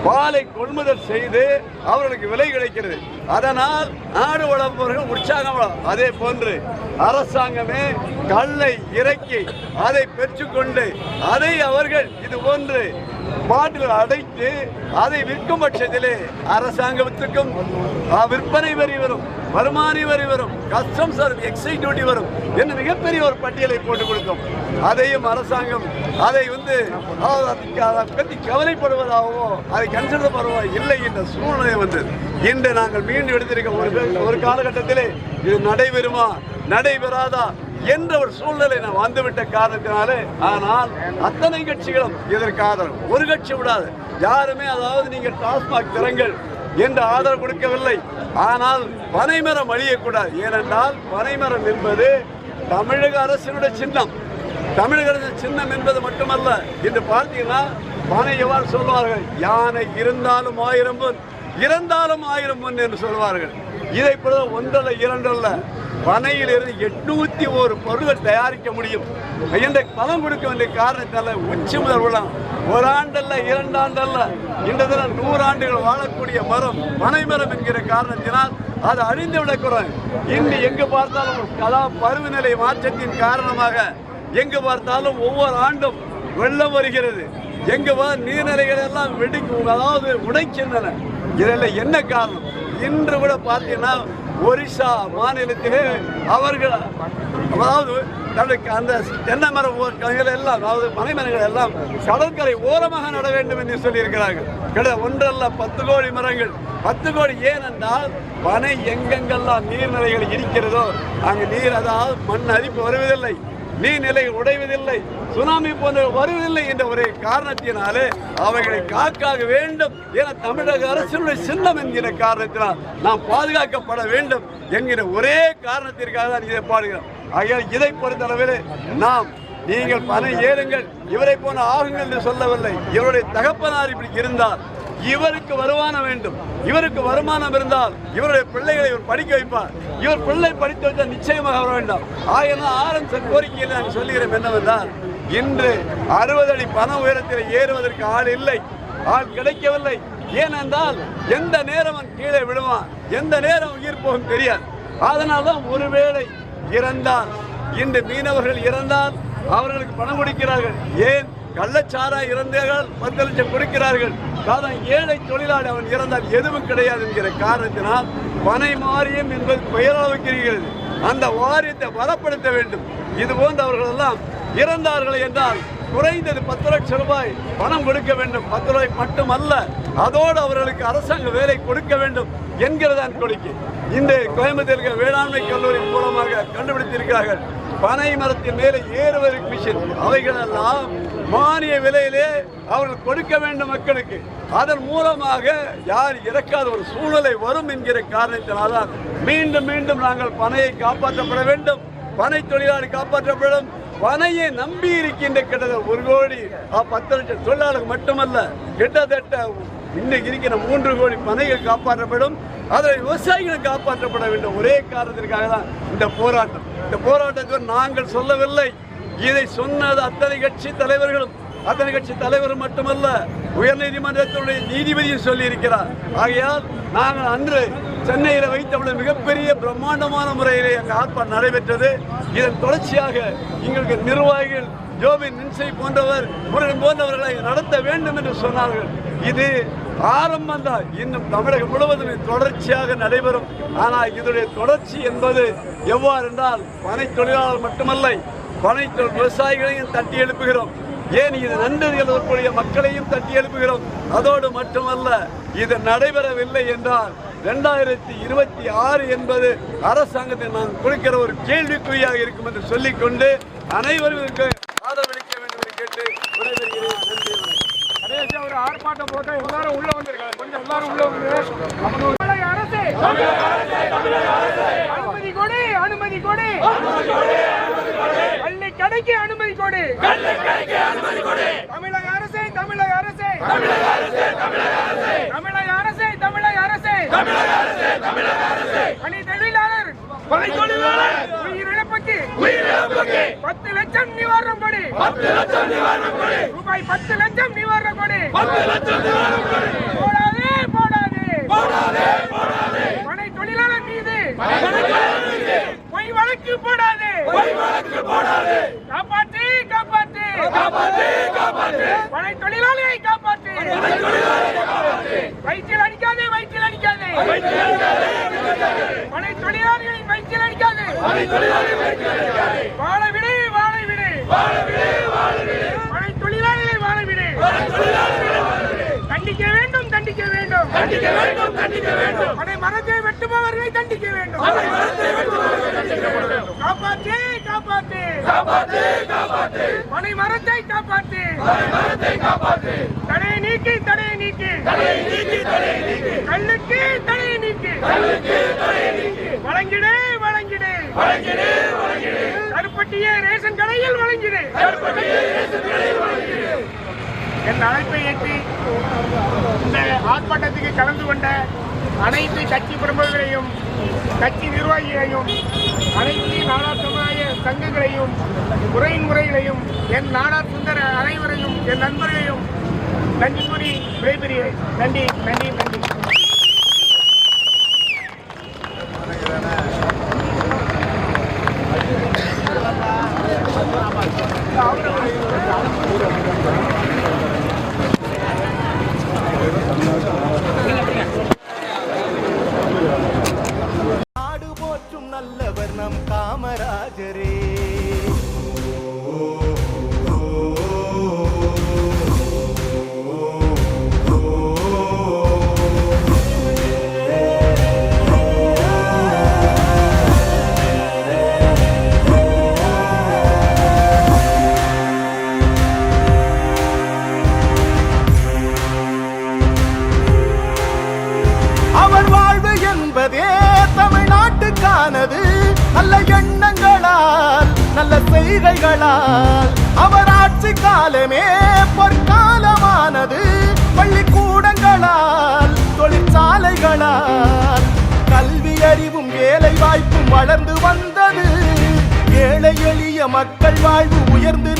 பாலை கொள்முதல் செய்து அவர்களுக்கு விலை கிடைக்கிறது, அதனால் நாடு வளர்ப்பவர்கள் உற்சாகம். அதே போன்று அரசாங்கமே கல்லை இறக்கி அதை பெற்றுக்கொண்டு அதை அவர்கள் இது போன்று பாட்டில் அடைத்து அதை விற்கும் பட்சத்திலே அரசாங்கத்துக்கும் விற்பனை வரி வரும், வருமான வரி வரும், கஸ்டம்ஸ் வரும், எக்ஸைஸ் டியூட்டி வரும் என்று மிகப்பெரிய ஒரு பட்டியலை போட்டுக் கொடுக்கும். அதையும் அரசாங்கம் அதை பற்றி கவலைப்படுவதாகவோ அதை கன்சிடர் பண்ணுவதோ இல்லை என்ற சூழ்நிலை வந்தது. இன்று நாங்கள் மீண்டும் எடுத்திருக்க ஒரு காலகட்டத்திலே இது நடைபெறுமா நடைபெறாதா என்ற ஒரு சூழ்நிலை நான் வந்துவிட்ட காரணத்தினாலே, ஆனால் அத்தனை கட்சிகளும் இதற்கு ஆதரவு, ஒரு கட்சி விடாது யாருமே அதாவது நீங்கள் டாஸ்மாக் திறங்கள் என்று ஆதரவு கொடுக்கவில்லை. ஆனால் பனைமரம் அழியக்கூடாது. ஏனென்றால் பனைமரம் என்பது தமிழக அரசினுடைய சின்னம். தமிழக அரசின் சின்னம் என்பது மட்டுமல்ல, இன்று பார்த்தீங்கன்னா பனை எவ்வாறு சொல்வார்கள், யானை இருந்தாலும் 1000 பொன், இறந்தாலும் 1000 பொன் என்று சொல்வார்கள். இதை போல ஒன்றல்ல இரண்டல்ல பனையிலிருந்து 801 பொருட்கள் தயாரிக்க முடியும் என்ற பலம் கொடுக்க வேண்டிய காரணத்தால் உச்சி முதல் உள்ள ஒரு ஆண்டல்ல 2 ஆண்டல்ல இந்த தினம் 100 ஆண்டுகள் வாழக்கூடிய மரம் பனை மரம் என்கிற காரணத்தினால் அது அழிந்து விடக்கூடாது. இன்று எங்கு பார்த்தாலும் பருவநிலை மாற்றத்தின் காரணமாக எங்கு பார்த்தாலும் ஒவ்வொரு ஆண்டும் வெள்ளம் வருகிறது. எங்கு நீர்நிலைகள் எல்லாம் அதாவது உடைக்கின்றன. இதில் என்ன காரணம்? இன்று கூட பார்த்தீங்கன்னா ஒரிசா மாநிலத்திலே அவர்கள் அதாவது அந்த தென்னை மரம் எல்லாம் அதாவது பனை மரங்கள் எல்லாம் கடற்கரை ஓரமாக நட வேண்டும் என்று சொல்லியிருக்கிறார்கள். ஒன்றல்ல 10 கோடி மரங்கள். 10 கோடி ஏனென்றால் பனை எங்கெங்கெல்லாம் நீர்நிலைகள் இருக்கிறதோ அங்கு நீர் அதாவது மண் அரிப்பு வருவதில்லை, நீர்நிலைகள் உடைவதில்லை, சுனாமி போன்ற வருவதில்லை என்ற ஒரே காரணத்தினாலே அவைகளை காக்க வேண்டும் என தமிழக அரசுடைய சின்னம் என்கிற காரணத்தினால் நாம் பாதுகாக்கப்பட வேண்டும் என்கிற ஒரே காரணத்திற்காக தான் இதை பாடுகிறோம். ஆகையால் இதை பொறுத்தளவில் நாம் நீங்கள் பனை ஏறுங்கள் இவரை போன ஆகுங்கள் என்று சொல்லவில்லை. இவருடைய தகப்பனார் இப்படி இருந்தால் இவருக்கு வருமானம் வேண்டும். இவருக்கு வருமானம் இருந்தால் இவருடைய பிள்ளைகளை இவர் படிக்க வைப்பார். இவர் பிள்ளை படித்து வைத்தால் நிச்சயமாக வர வேண்டாம். ஆகையால் ஆரம்ப கோரிக்கையில் நான் சொல்லுகிறேன் என்னவென்றால் இன்று 60 அடி பண உயரத்தில் ஏறுவதற்கு ஆள் இல்லை, ஆள் கிடைக்கவில்லை. ஏனென்றால் எந்த நேரம் அவன் கீழே விடுவான், எந்த நேரம் உயிர் போகும் தெரியாது. அதனால்தான் ஒருவேளை இறந்தால் இன்று மீனவர்கள் இறந்தால் அவர்களுக்கு பணம் கொடுக்கிறார்கள். ஏன் கள்ளச்சாரா இறந்தார்கள் 10 லட்சம் கொடுக்கிறார்கள். காரணம் ஏழை தொழிலாளி அவன் இறந்தால் எதுவும் கிடையாது என்கிற காரணத்தினால் பனை மாரியம் என்பது பெயரளவுக்கு இருக்கிறது. அந்த வாரியத்தை பலப்படுத்த வேண்டும். இது போன்று அவர்கள் எல்லாம் இறந்தார்கள் என்றால் குறைந்தது 10 லட்சம் ரூபாய் பணம் கொடுக்க வேண்டும். 10 ரூபாய் மட்டுமல்ல, அதோடு அவர்களுக்கு அரசாங்க வேலை கொடுக்க வேண்டும் என்கிறதான் கோரிக்கை. இந்த கோயம்புத்தூர் வேளாண்மை கல்லூரி மூலமாக கண்டுபிடித்திருக்கிறார்கள் பனை மரத்தின் மேலே ஏறுவதற்கு மிஷின். அவைகளெல்லாம் மானிய விலையிலே அவர்கள் கொடுக்க வேண்டும் மக்களுக்கு. அதன் மூலமாக யார் இறக்காத ஒரு சூழ்நிலை வரும் என்கிற காரணத்தினால்தான் மீண்டும் மீண்டும் நாங்கள் பனையை காப்பாற்றப்பட வேண்டும், பனை தொழிலாளி காப்பாற்றப்படும். பனையை நம்பி இருக்கின்ற கிட்டத்தட்ட 1 கோடி 10 லட்சம் தொழிலாளர்கள் மட்டுமல்ல, கிட்டத்தட்ட இன்னைக்கு இருக்கிற 3 கோடி பனைகள் காப்பாற்றப்படும். அதில் விவசாயிகள் காப்பாற்றப்பட வேண்டும். ஒரே காரணத்திற்காக தான் இந்த போராட்டம். இந்த போராட்டத்தை நாங்கள் சொல்லவில்லை, இதை சொன்னது அத்தனை கட்சி தலைவர்களும். அத்தனை கட்சி தலைவர் மட்டுமல்ல, உயர்நீதிமன்றத்தினுடைய நீதிபதியும் சொல்லியிருக்கிறார். ஆகையால் நாங்கள் அன்று சென்னையில் வைத்தவுடன் மிகப்பெரிய பிரம்மாண்டமான முறையிலே எங்கள் ஆர்ப்பாட்டம் நடைபெற்றது. இதன் தொடர்ச்சியாக எங்களுக்கு நிர்வாகிகள் ஜோபின் நின்சை போன்றவர் முருகன் போன்றவர்களை நடத்த வேண்டும் என்று சொன்னார்கள். இது ஆரம்பம் தான், இன்னும் தமிழகம் முழுவதும் தொடர்ச்சியாக நடைபெறும். ஆனால் இதனுடைய தொடர்ச்சி என்பது எவ்வாறு என்றால் பனை தொழிலாளர் மட்டுமல்ல, பனை விவசாயிகளையும் தட்டி எழுப்புகிறோம். ஏன் இது நன்றிகள் வரக்கூடிய மக்களையும் தட்டி எழுப்புகிறோம். அதோடு மட்டுமல்ல, இது நடைபெறவில்லை என்றால் 2026 என்பது அரசாங்கத்தை நான் கொடுக்கிற ஒரு கேள்விக்குறியாக இருக்கும் என்று சொல்லிக்கொண்டு அனைவரும் ஆதரவளிக்க வேண்டும் என்று கேட்டு விடைபெறுகிறேன். நன்றி. கடைசியாக ஒரு ஆர்ப்பாட்டம் போட்டு எல்லாரும் உள்ள வந்திருக்காங்க. கொஞ்சம் எல்லாரும் உள்ள வந்து அனுமதி கொடு, அனுமதி கொடு, பள்ளி கடைக்கு அனுமதி கொடு, தமிழக அரசே, தமிழக அரசே, தமிழக அரசே, தமிழக அரசே, தமிழக அரசே, தமிழக அரசே, தமிழக அரசே, தமிழக அரசே, பணி தொழிலாளர் உயிரிழப்புக்கு 10 லட்சம் நிவாரணம் கொடு, 10 லட்சம் நிவாரணம் கொடு, ரூபாய் 10 லட்சம் நிவாரணம் கொடு, 10 லட்சம் நிவாரணம் கொடு. போடாதே, போடாதே, போடாதே, போடாதே, பணி தொழிலாளர் மீது பொய் வழக்கு போடாதே, பொய் வழக்கு போடாதே, காப்பாற்று, காப்பாற்று, காப்பாற்று, காப்பாற்று, பணி தொழிலாளியை காப்பாற்று, பணி தொழிலாளியை காப்பாற்று, வயிற்றில் அடிக்காதே, வயிற்றில் அடிக்காதே, வயிற்றில் அடிக்காதே, பணி தொழிலாளிகளை வயிற்றில் அடிக்காதே, பணி தொழிலாளிகளை வயிற்றில் அடிக்காதே, வாழ விடு, வாழ விடு, வாழ விடு, வாழ விடு, பணி தொழிலாளிகளை வாழ விடு, பணி தொழிலாளிகளை வாழ விடு. தண்டிக்க வேண்டும், தண்டிக்க வேண்டும், தண்டிக்க வேண்டும், தண்டிக்க வேண்டும், பனை மரத்தை வெட்டுபவர்களை தண்டிக்க வேண்டும், பனை மரத்தை வெட்டுபவர்களை தண்டிக்க வேண்டும். காப்பாற்று, காப்பாற்று, காப்பாற்று, காப்பாற்று, பனை மரத்தை காப்பாற்று, பனை மரத்தை காப்பாற்று, தடையை நீக்கி, தடையை நீக்கி, தடையை நீக்கி, தடையை நீக்கி, கல்லுக்கு தடையை நீக்கி, கல்லுக்கு தடையை நீக்கி, வழங்கிடு, வழங்கிடு, வழங்கிடு, வழங்கிடு, கருப்பட்டியை ரேஷன் கடையில் வழங்கிடு, கருப்பட்டியை ரேஷன் கடையில் வழங்கிடு. என் அழைப்பை ஏற்றி இந்த ஆர்ப்பாட்டத்துக்கு கலந்து கொண்ட அனைத்து கட்சி பிரமுகர்களையும் கட்சி நிர்வாகிகளையும் அனைத்து நாடார் சமுதாய சங்கங்களையும் முறைகளையும் என் நாடார் சுந்தர அனைவரையும் என் நண்பர்களையும் நன்றி கூறி விடைபெறுகிறேன். நன்றி நன்றி நன்றி. நாடு போற்றும் நல்லவர் நம் காமராஜரே. அவர் வாழ்வு என்பதே தமிழ்நாட்டுக்கானது. நல்ல எண்ணங்களால் நல்ல செய்கைகளால் அவர் ஆட்சி காலமே பொற்காலமானது. பள்ளிக்கூடங்களால் தொழிற்சாலைகளால் கல்வி அறிவும் வேலை வாய்ப்பும் வளர்ந்து வந்தது. ஏழை எளிய மக்கள் வாழ்வு உயர்ந்து